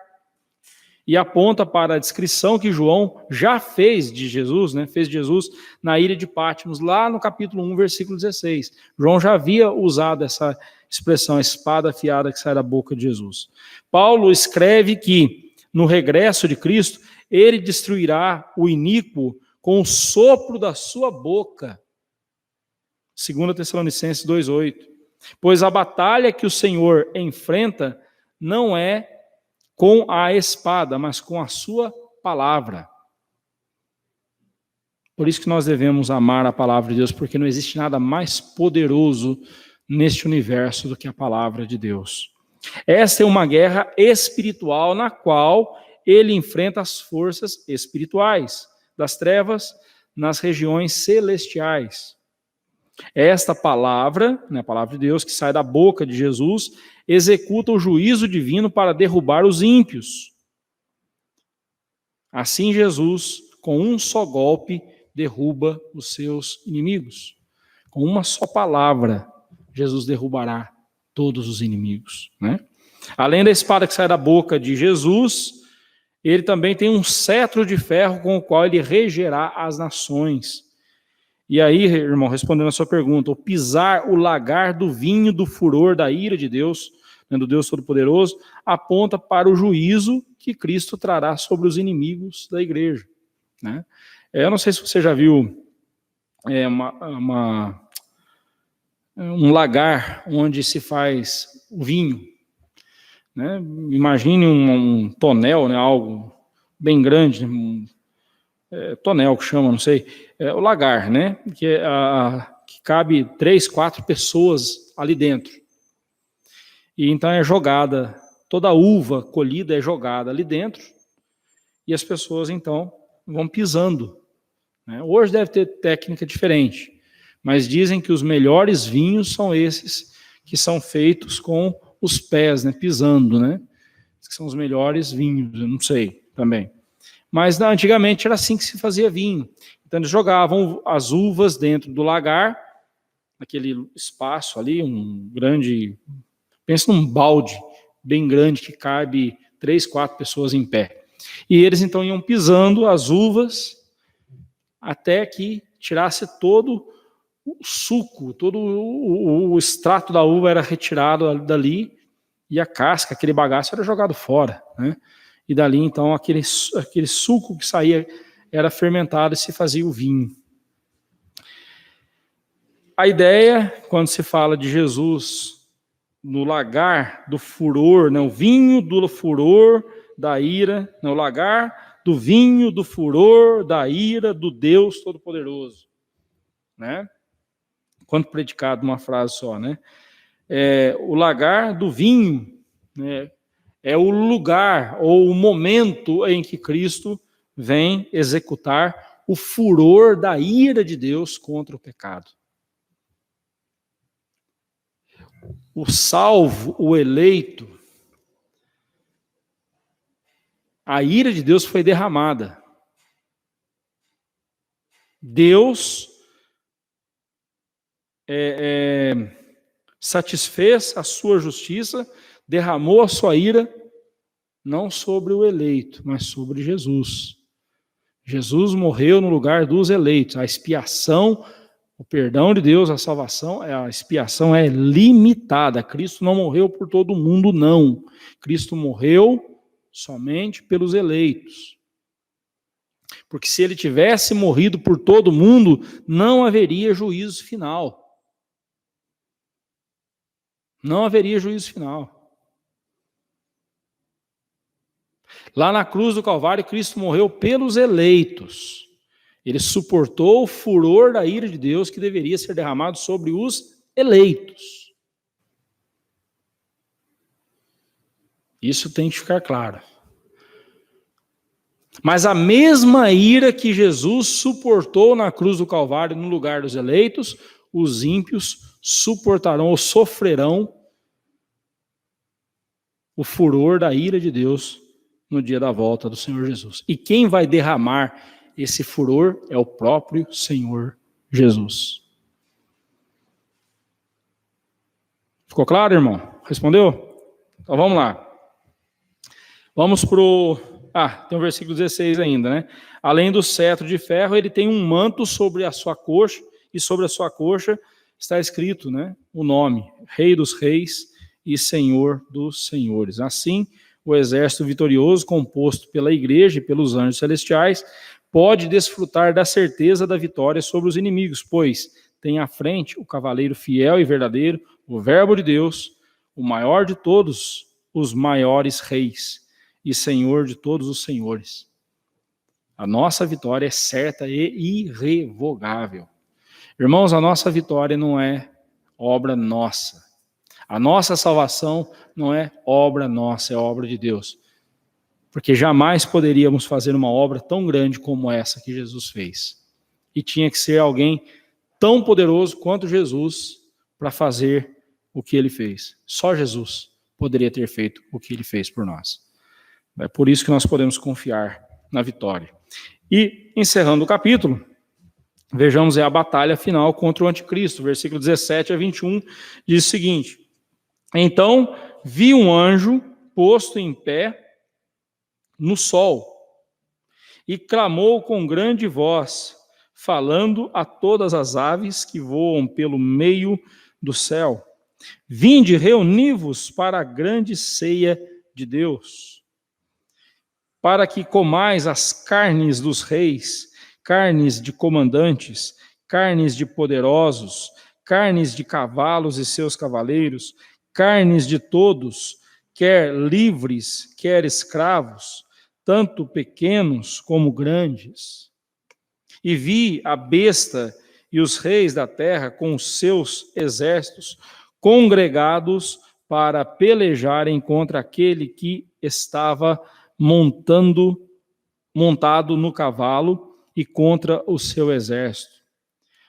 e aponta para a descrição que João já fez de Jesus, né? Fez Jesus na ilha de Patmos, lá no capítulo 1, versículo 16. João já havia usado essa expressão, a espada afiada que sai da boca de Jesus. Paulo escreve que, no regresso de Cristo, ele destruirá o iníquo com o sopro da sua boca. 2 Tessalonicenses 2,8. Pois a batalha que o Senhor enfrenta não é com a espada, mas com a sua palavra. Por isso que nós devemos amar a palavra de Deus, porque não existe nada mais poderoso neste universo do que a palavra de Deus. Esta é uma guerra espiritual na qual ele enfrenta as forças espirituais das trevas nas regiões celestiais. Esta palavra, a palavra de Deus que sai da boca de Jesus, executa o juízo divino para derrubar os ímpios. Assim Jesus, com um só golpe, derruba os seus inimigos. Com uma só palavra, Jesus derrubará todos os inimigos, né? Além da espada que sai da boca de Jesus, Ele também tem um cetro de ferro com o qual ele regerá as nações. E aí, irmão, respondendo a sua pergunta, o pisar, o lagar do vinho do furor da ira de Deus, né, do Deus Todo-Poderoso, aponta para o juízo que Cristo trará sobre os inimigos da igreja. Né? Eu não sei se você já viu um lagar onde se faz o vinho. Né? Imagine um tonel, né, algo bem grande, tonel que chama, não sei, o lagar, né, que cabe 3, 4 pessoas ali dentro. E então é jogada, toda a uva colhida é jogada ali dentro, e as pessoas então vão pisando. Né? Hoje deve ter técnica diferente, mas dizem que os melhores vinhos são esses que são feitos com os pés, né, pisando, né? Que são os melhores vinhos, eu não sei também. Mas antigamente era assim que se fazia vinho. Então eles jogavam as uvas dentro do lagar, naquele espaço ali, um grande, pensa num balde bem grande que cabe 3, 4 pessoas em pé. E eles então iam pisando as uvas até que tirasse todo o suco, todo o extrato da uva era retirado dali e a casca, aquele bagaço era jogado fora, né? E dali então aquele suco que saía era fermentado e se fazia o vinho. A ideia, quando se fala de Jesus no lagar do furor, né, o vinho do furor da ira, no lagar do vinho do furor da ira do Deus Todo-Poderoso, né? Quanto predicado numa frase só, né? O lagar do vinho, né, é o lugar ou o momento em que Cristo vem executar o furor da ira de Deus contra o pecado. O salvo, o eleito, a ira de Deus foi derramada. Deus satisfez a sua justiça, derramou a sua ira, não sobre o eleito, mas sobre Jesus. Jesus morreu no lugar dos eleitos. A expiação, o perdão de Deus, a salvação, a expiação é limitada. Cristo não morreu por todo mundo, não. Cristo morreu somente pelos eleitos. Porque se ele tivesse morrido por todo mundo, não haveria juízo final. Não haveria juízo final. Lá na cruz do Calvário, Cristo morreu pelos eleitos. Ele suportou o furor da ira de Deus que deveria ser derramado sobre os eleitos. Isso tem que ficar claro. Mas a mesma ira que Jesus suportou na cruz do Calvário no lugar dos eleitos, os ímpios suportarão ou sofrerão o furor da ira de Deus no dia da volta do Senhor Jesus. E quem vai derramar esse furor é o próprio Senhor Jesus. Ficou claro, irmão? Respondeu? Então vamos lá. Vamos tem o versículo 16 ainda, né? Além do cetro de ferro, ele tem um manto sobre a sua coxa, e sobre a sua coxa está escrito, né, o nome, Rei dos Reis e Senhor dos Senhores. Assim, o exército vitorioso, composto pela igreja e pelos anjos celestiais, pode desfrutar da certeza da vitória sobre os inimigos, pois tem à frente o cavaleiro fiel e verdadeiro, o Verbo de Deus, o maior de todos os maiores reis e Senhor de todos os senhores. A nossa vitória é certa e irrevogável. Irmãos, a nossa vitória não é obra nossa. A nossa salvação não é obra nossa, é obra de Deus. Porque jamais poderíamos fazer uma obra tão grande como essa que Jesus fez. E tinha que ser alguém tão poderoso quanto Jesus para fazer o que ele fez. Só Jesus poderia ter feito o que ele fez por nós. É por isso que nós podemos confiar na vitória. E, encerrando o capítulo, vejamos a batalha final contra o anticristo. Versículo 17 a 21 diz o seguinte: Então vi um anjo posto em pé no sol, e clamou com grande voz, falando a todas as aves que voam pelo meio do céu: vinde, reuni-vos para a grande ceia de Deus, para que comais as carnes dos reis, carnes de comandantes, carnes de poderosos, carnes de cavalos e seus cavaleiros, carnes de todos, quer livres, quer escravos, tanto pequenos como grandes. E vi a besta e os reis da terra com os seus exércitos congregados para pelejarem contra aquele que estava montado no cavalo e contra o seu exército.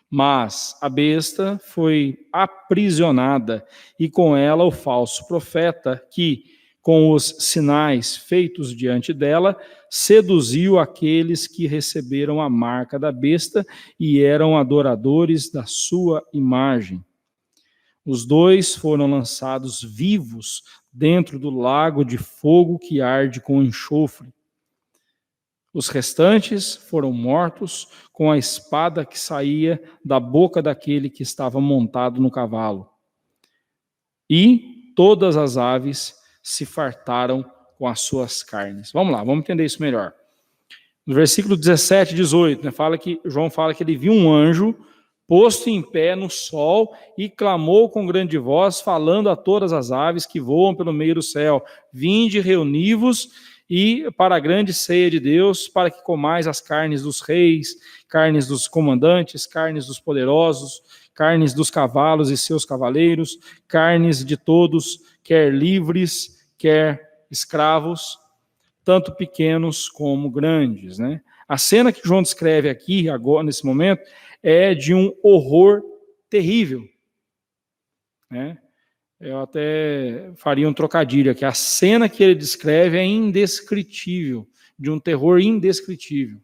Mas a besta foi aprisionada, e com ela o falso profeta, que, com os sinais feitos diante dela, seduziu aqueles que receberam a marca da besta e eram adoradores da sua imagem. Os dois foram lançados vivos dentro do lago de fogo que arde com enxofre. Os restantes foram mortos com a espada que saía da boca daquele que estava montado no cavalo. E todas as aves se fartaram com as suas carnes. Vamos lá, vamos entender isso melhor. No versículo 17 e 18, João fala que ele viu um anjo posto em pé no sol e clamou com grande voz, falando a todas as aves que voam pelo meio do céu: vinde, reuni-vos e para a grande ceia de Deus, para que comais as carnes dos reis, carnes dos comandantes, carnes dos poderosos, carnes dos cavalos e seus cavaleiros, carnes de todos, quer livres, quer escravos, tanto pequenos como grandes, né? A cena que João descreve aqui, agora, nesse momento, é de um horror terrível, né? Eu até faria um trocadilho aqui. A cena que ele descreve é indescritível, de um terror indescritível,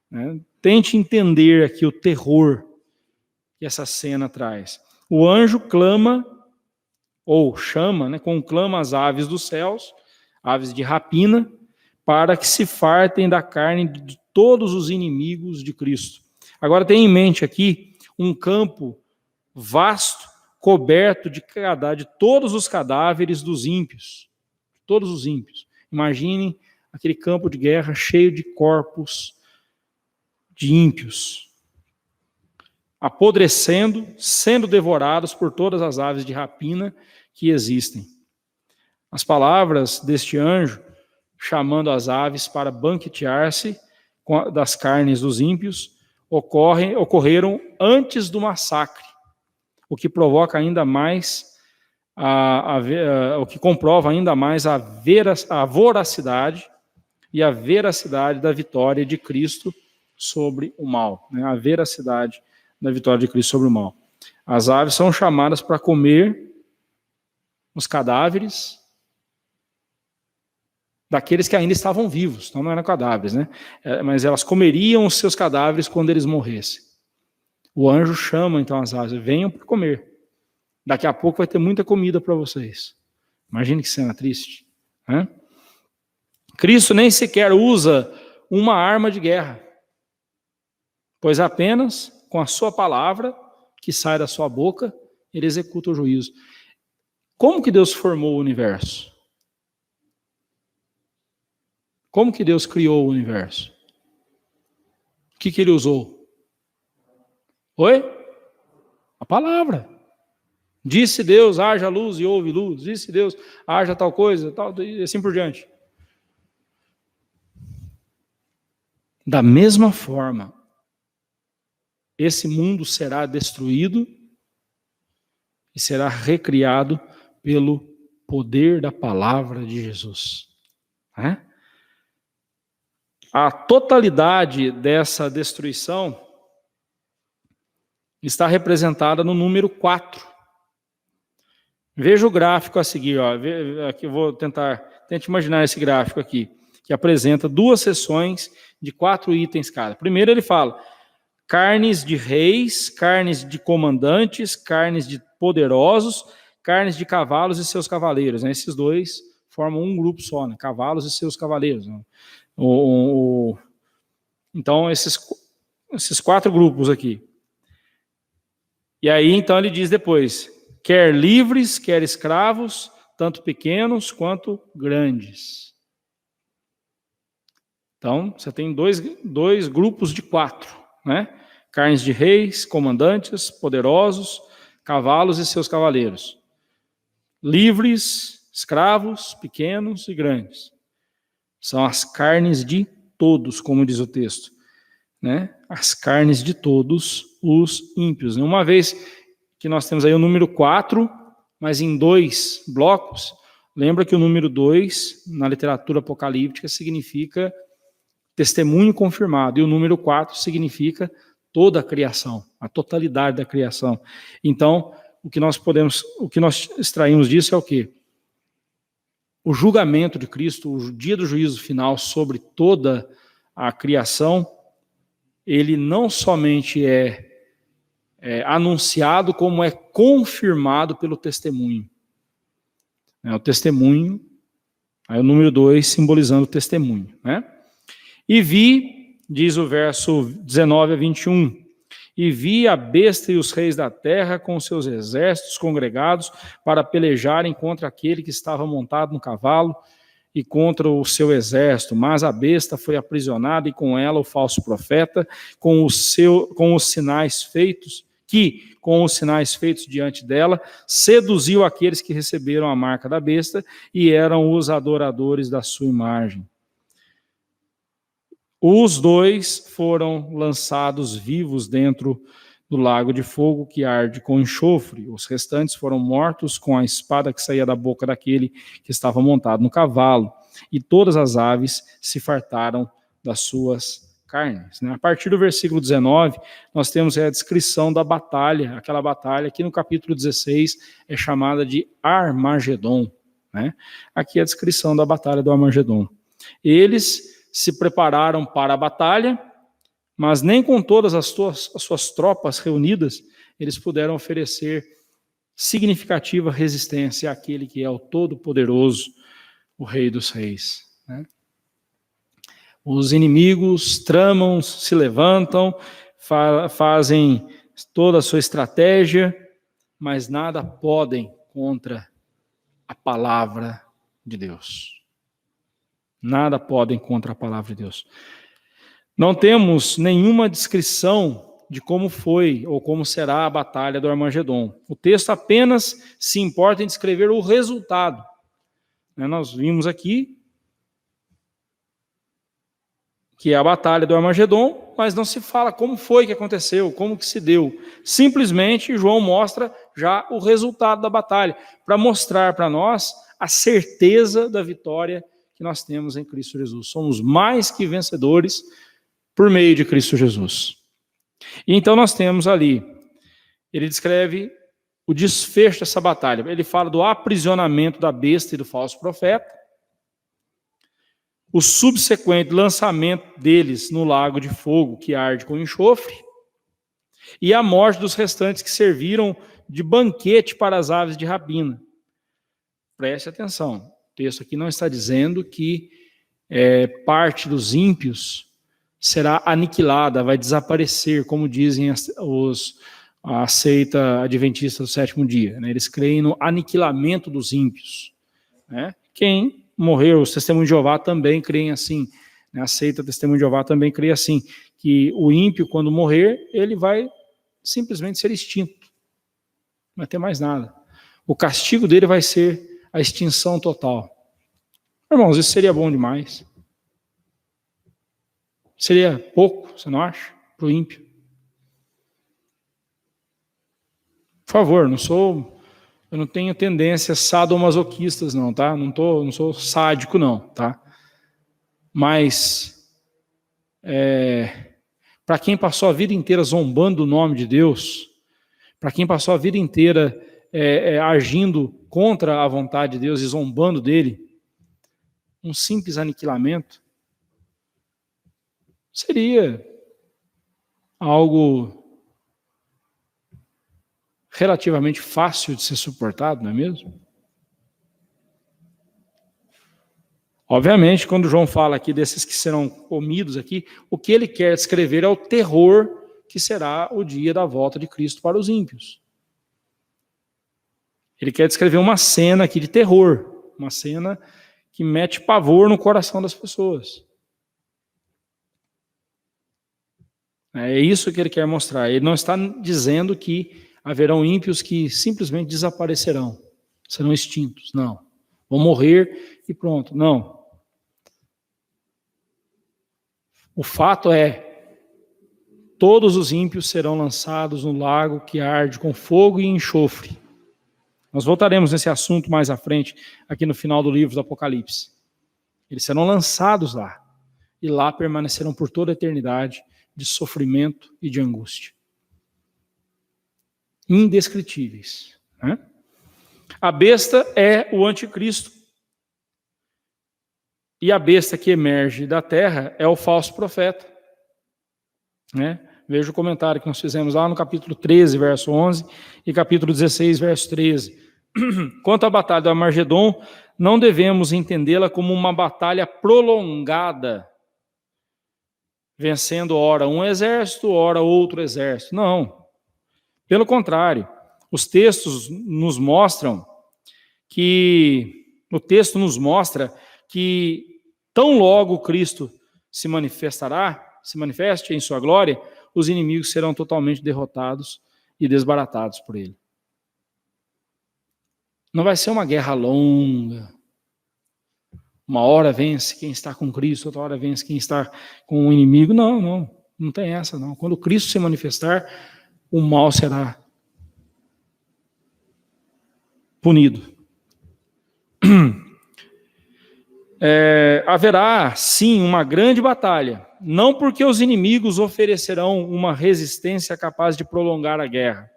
né? Tente entender aqui o terror que essa cena traz. O anjo clama, ou chama, né, conclama as aves dos céus, aves de rapina, para que se fartem da carne de todos os inimigos de Cristo. Agora tenha em mente aqui um campo vasto, coberto de todos os cadáveres dos ímpios. Todos os ímpios. Imaginem aquele campo de guerra cheio de corpos de ímpios, apodrecendo, sendo devorados por todas as aves de rapina que existem. As palavras deste anjo, chamando as aves para banquetear-se das carnes dos ímpios, ocorreram antes do massacre, o que provoca ainda mais, o que comprova ainda mais a voracidade e a veracidade da vitória de Cristo sobre o mal, né? A veracidade da vitória de Cristo sobre o mal. As aves são chamadas para comer os cadáveres daqueles que ainda estavam vivos, então não eram cadáveres, né? Mas elas comeriam os seus cadáveres quando eles morressem. O anjo chama então as aves: venham para comer. Daqui a pouco vai ter muita comida para vocês. Imagine que cena triste, né? Cristo nem sequer usa uma arma de guerra, pois apenas com a sua palavra, que sai da sua boca, ele executa o juízo. Como que Deus formou o universo? Como que Deus criou o universo? O que ele usou? Oi? A palavra. Disse Deus, haja luz e houve luz. Disse Deus, haja tal coisa, tal, e assim por diante. Da mesma forma, esse mundo será destruído e será recriado pelo poder da palavra de Jesus. Né? A totalidade dessa destruição está representada no número 4. Veja o gráfico a seguir. Ó. Aqui eu vou tente imaginar esse gráfico aqui, que apresenta 2 seções de 4 itens cada. Primeiro ele fala carnes de reis, carnes de comandantes, carnes de poderosos, carnes de cavalos e seus cavaleiros. Né? Esses 2 formam um grupo só, né? Cavalos e seus cavaleiros. Né? Então, esses 4 grupos aqui. E aí, então, ele diz depois, quer livres, quer escravos, tanto pequenos quanto grandes. Então, você tem dois grupos de 4, né? Carnes de reis, comandantes, poderosos, cavalos e seus cavaleiros. Livres, escravos, pequenos e grandes. São as carnes de todos, como diz o texto. Né? As carnes de todos os ímpios. Uma vez que nós temos aí o número 4, mas em 2 blocos, lembra que o número 2, na literatura apocalíptica, significa testemunho confirmado, e o número 4 significa toda a criação, a totalidade da criação. Então, o que nós extraímos disso é o quê? O julgamento de Cristo, o dia do juízo final sobre toda a criação, ele não somente é anunciado, como é confirmado pelo testemunho. O testemunho, aí o número 2 simbolizando o testemunho. Né? E vi, diz o verso 19 a 21, e vi a besta e os reis da terra com seus exércitos congregados para pelejarem contra aquele que estava montado no cavalo e contra o seu exército, mas a besta foi aprisionada e com ela o falso profeta, com os sinais feitos diante dela, seduziu aqueles que receberam a marca da besta e eram os adoradores da sua imagem. Os 2 foram lançados vivos dentro do lago de fogo que arde com enxofre. Os restantes foram mortos com a espada que saía da boca daquele que estava montado no cavalo. E todas as aves se fartaram das suas carnes. A partir do versículo 19, nós temos a descrição da batalha, aquela batalha que no capítulo 16 é chamada de Armagedon. Aqui é a descrição da batalha do Armagedon. Eles se prepararam para a batalha, mas nem com todas as suas tropas reunidas, eles puderam oferecer significativa resistência àquele que é o Todo-Poderoso, o Rei dos Reis. Os inimigos tramam, se levantam, fazem toda a sua estratégia, mas nada podem contra a palavra de Deus. Nada podem contra a palavra de Deus. Não temos nenhuma descrição de como foi ou como será a batalha do Armagedon. O texto apenas se importa em descrever o resultado. Nós vimos aqui que é a batalha do Armagedon, mas não se fala como foi que aconteceu, como que se deu. Simplesmente João mostra já o resultado da batalha, para mostrar para nós a certeza da vitória que nós temos em Cristo Jesus. Somos mais que vencedores por meio de Cristo Jesus. E então nós temos ali, ele descreve o desfecho dessa batalha. Ele fala do aprisionamento da besta e do falso profeta, o subsequente lançamento deles no lago de fogo que arde com enxofre, e a morte dos restantes que serviram de banquete para as aves de rapina. Preste atenção. O texto aqui não está dizendo que parte dos ímpios será aniquilada, vai desaparecer, como dizem a seita adventista do 7º dia. Eles creem no aniquilamento dos ímpios. Quem morreu, os testemunhos de Jeová também creem assim. A seita testemunho de Jeová também crê assim, que o ímpio, quando morrer, ele vai simplesmente ser extinto. Não vai ter mais nada. O castigo dele vai ser a extinção total. Irmãos, isso seria bom demais. Seria pouco, você não acha? Para o ímpio. Por favor, eu não tenho tendências sadomasoquistas, não, tá? Não sou sádico, não, tá? Mas, para quem passou a vida inteira zombando do nome de Deus, para quem passou a vida inteira agindo contra a vontade de Deus e zombando dele, um simples aniquilamento seria algo relativamente fácil de ser suportado, não é mesmo? Obviamente, quando João fala aqui desses que serão comidos aqui, o que ele quer descrever é o terror que será o dia da volta de Cristo para os ímpios. Ele quer descrever uma cena aqui de terror, uma cena que mete pavor no coração das pessoas. É isso que ele quer mostrar. Ele não está dizendo que haverão ímpios que simplesmente desaparecerão, serão extintos. Não. Vão morrer e pronto. Não. O fato é, todos os ímpios serão lançados no lago que arde com fogo e enxofre. Nós voltaremos nesse assunto mais à frente, aqui no final do livro do Apocalipse. Eles serão lançados lá, e lá permanecerão por toda a eternidade de sofrimento e de angústia. Indescritíveis. Né? A besta é o anticristo. E a besta que emerge da terra é o falso profeta. Né? Veja o comentário que nós fizemos lá no capítulo 13, verso 11, e capítulo 16, verso 13. Quanto à batalha do Armagedon, não devemos entendê-la como uma batalha prolongada, vencendo ora um exército, ora outro exército. Não. Pelo contrário, os textos nos mostram que, o texto nos mostra que tão logo Cristo se manifeste em sua glória, os inimigos serão totalmente derrotados e desbaratados por ele. Não vai ser uma guerra longa. Uma hora vence quem está com Cristo, outra hora vence quem está com o inimigo. Não tem essa não. Quando Cristo se manifestar, o mal será punido. Haverá, sim, uma grande batalha, não porque os inimigos oferecerão uma resistência capaz de prolongar a guerra.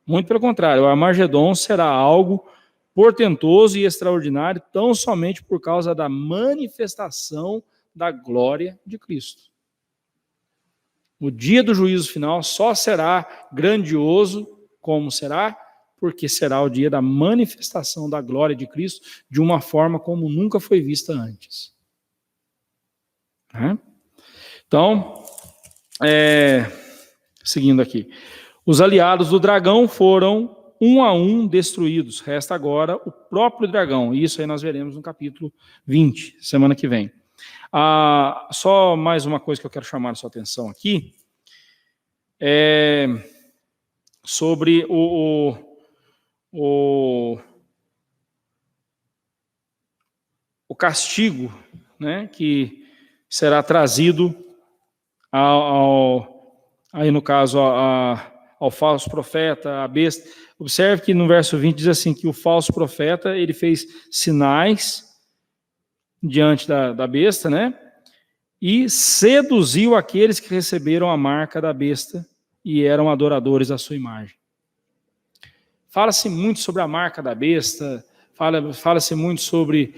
Muito pelo contrário, o Armagedon será algo portentoso e extraordinário tão somente por causa da manifestação da glória de Cristo. O dia do juízo final só será grandioso, como será? Porque será o dia da manifestação da glória de Cristo de uma forma como nunca foi vista antes. Então, seguindo aqui. Os aliados do dragão foram um a um destruídos. Resta agora o próprio dragão. Isso aí nós veremos no capítulo 20, semana que vem. Só mais uma coisa que eu quero chamar a sua atenção aqui. Sobre o castigo, né, que será trazido aí no caso ao falso profeta, a besta. Observe que no verso 20 diz assim, que o falso profeta, ele fez sinais diante da besta, né? E seduziu aqueles que receberam a marca da besta e eram adoradores à sua imagem. Fala-se muito sobre a marca da besta, fala-se muito sobre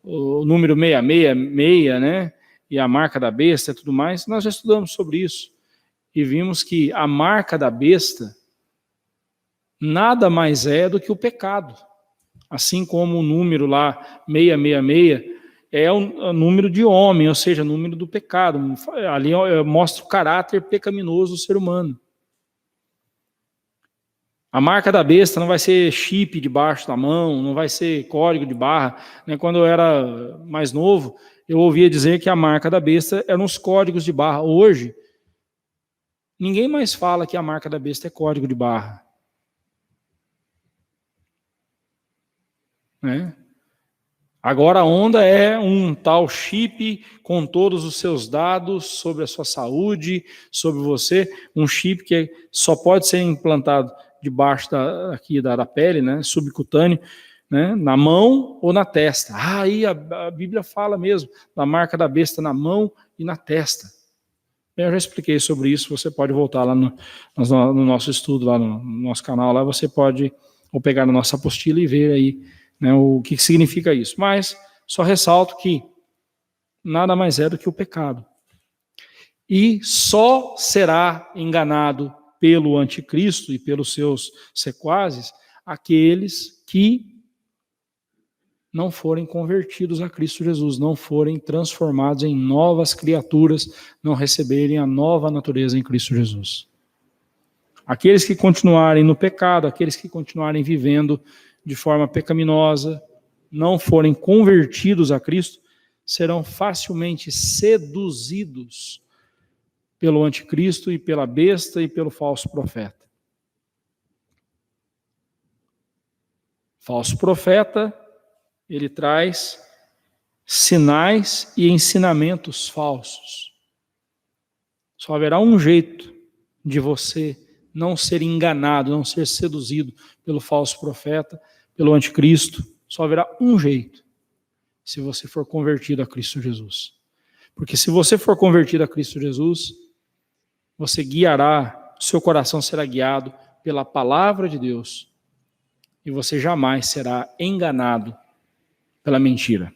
o número 666, né? E a marca da besta e tudo mais. Nós já estudamos sobre isso. E vimos que a marca da besta nada mais é do que o pecado. Assim como o número lá, 666, é o número de homem, ou seja, o número do pecado. Ali mostra o caráter pecaminoso do ser humano. A marca da besta não vai ser chip debaixo da mão, não vai ser código de barra. Quando eu era mais novo, eu ouvia dizer que a marca da besta eram os códigos de barra. Hoje, ninguém mais fala que a marca da besta é código de barra. Agora a onda é um tal chip com todos os seus dados sobre a sua saúde, sobre você, um chip que só pode ser implantado debaixo da pele, né, subcutâneo, né, na mão ou na testa. Aí a Bíblia fala mesmo da marca da besta na mão e na testa. Eu já expliquei sobre isso, você pode voltar lá no nosso estudo, lá no nosso canal, lá você pode ou pegar na nossa apostila e ver aí, né, o que significa isso. Mas só ressalto que nada mais é do que o pecado. E só será enganado pelo anticristo e pelos seus sequazes aqueles que não forem convertidos a Cristo Jesus, não forem transformados em novas criaturas, não receberem a nova natureza em Cristo Jesus. Aqueles que continuarem no pecado, aqueles que continuarem vivendo de forma pecaminosa, não forem convertidos a Cristo, serão facilmente seduzidos pelo anticristo e pela besta e pelo falso profeta. Falso profeta, ele traz sinais e ensinamentos falsos. Só haverá um jeito de você não ser enganado, não ser seduzido pelo falso profeta, pelo anticristo. Só haverá um jeito, se você for convertido a Cristo Jesus. Porque se você for convertido a Cristo Jesus, você guiará, seu coração será guiado pela palavra de Deus e você jamais será enganado pela mentira.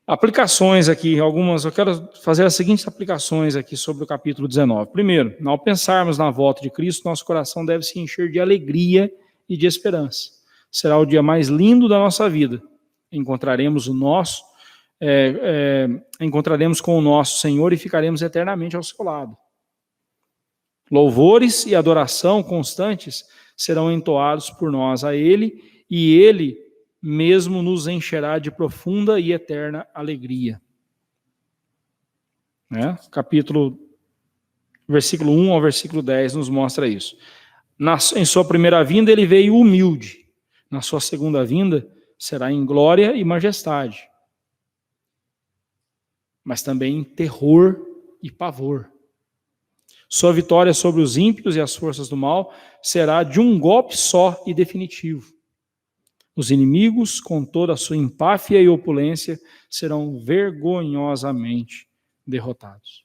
Aplicações aqui, eu quero fazer as seguintes aplicações aqui sobre o capítulo 19. Primeiro, ao pensarmos na volta de Cristo, nosso coração deve se encher de alegria e de esperança. Será o dia mais lindo da nossa vida. Encontraremos com o nosso Senhor e ficaremos eternamente ao seu lado. Louvores e adoração constantes serão entoados por nós a Ele, e Ele mesmo nos encherá de profunda e eterna alegria. Versículo 1 ao versículo 10 nos mostra isso. Em sua primeira vinda ele veio humilde, na sua segunda vinda será em glória e majestade, mas também em terror e pavor. Sua vitória sobre os ímpios e as forças do mal será de um golpe só e definitivo. Os inimigos, com toda a sua empáfia e opulência, serão vergonhosamente derrotados.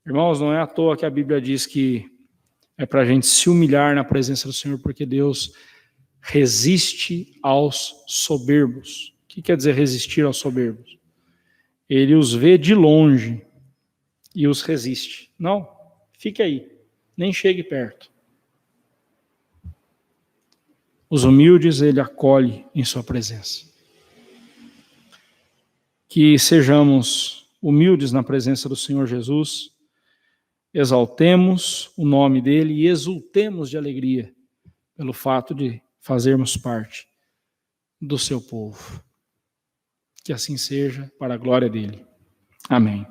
Irmãos, não é à toa que a Bíblia diz que é para a gente se humilhar na presença do Senhor, porque Deus resiste aos soberbos. O que quer dizer resistir aos soberbos? Ele os vê de longe e os resiste. Não, fique aí, nem chegue perto. Os humildes ele acolhe em sua presença. Que sejamos humildes na presença do Senhor Jesus, exaltemos o nome dele e exultemos de alegria pelo fato de fazermos parte do seu povo. Que assim seja, para a glória dele. Amém.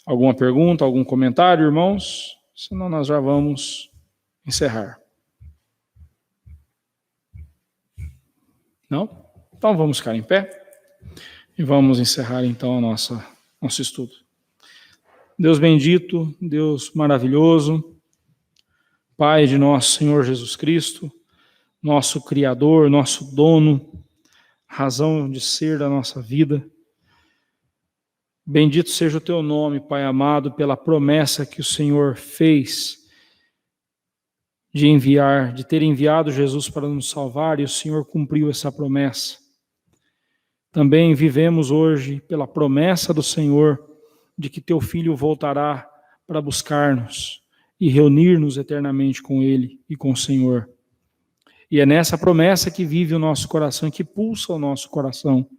Alguma pergunta, algum comentário, irmãos? Senão nós já vamos encerrar. Não? Então vamos ficar em pé e vamos encerrar então nosso estudo. Deus bendito, Deus maravilhoso, Pai de nosso Senhor Jesus Cristo, nosso Criador, nosso dono, razão de ser da nossa vida. Bendito seja o teu nome, Pai amado, pela promessa que o Senhor fez de ter enviado Jesus para nos salvar, e o Senhor cumpriu essa promessa. Também vivemos hoje pela promessa do Senhor de que teu Filho voltará para buscar-nos e reunir-nos eternamente com Ele e com o Senhor. E é nessa promessa que vive o nosso coração, que pulsa o nosso coração.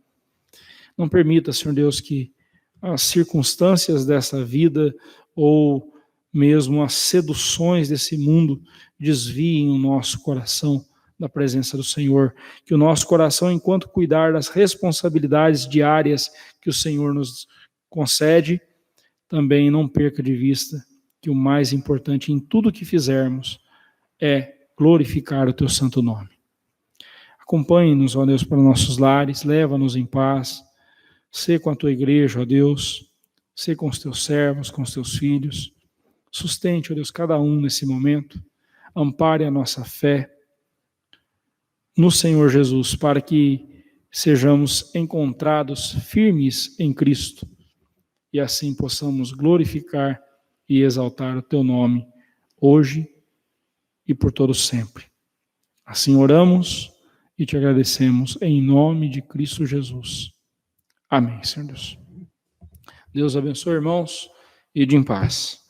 Não permita, Senhor Deus, que as circunstâncias dessa vida ou mesmo as seduções desse mundo desviem o nosso coração da presença do Senhor. Que o nosso coração, enquanto cuidar das responsabilidades diárias que o Senhor nos concede, também não perca de vista que o mais importante em tudo que fizermos é glorificar o teu santo nome. Acompanhe-nos, ó Deus, para nossos lares, leva-nos em paz, sê com a tua igreja, ó Deus, sê com os teus servos, com os teus filhos, sustente, ó Deus, cada um nesse momento, ampare a nossa fé no Senhor Jesus, para que sejamos encontrados firmes em Cristo, e assim possamos glorificar e exaltar o teu nome, hoje e por todo sempre. Assim oramos e te agradecemos em nome de Cristo Jesus. Amém, Senhor Deus. Deus abençoe, irmãos, e de em paz.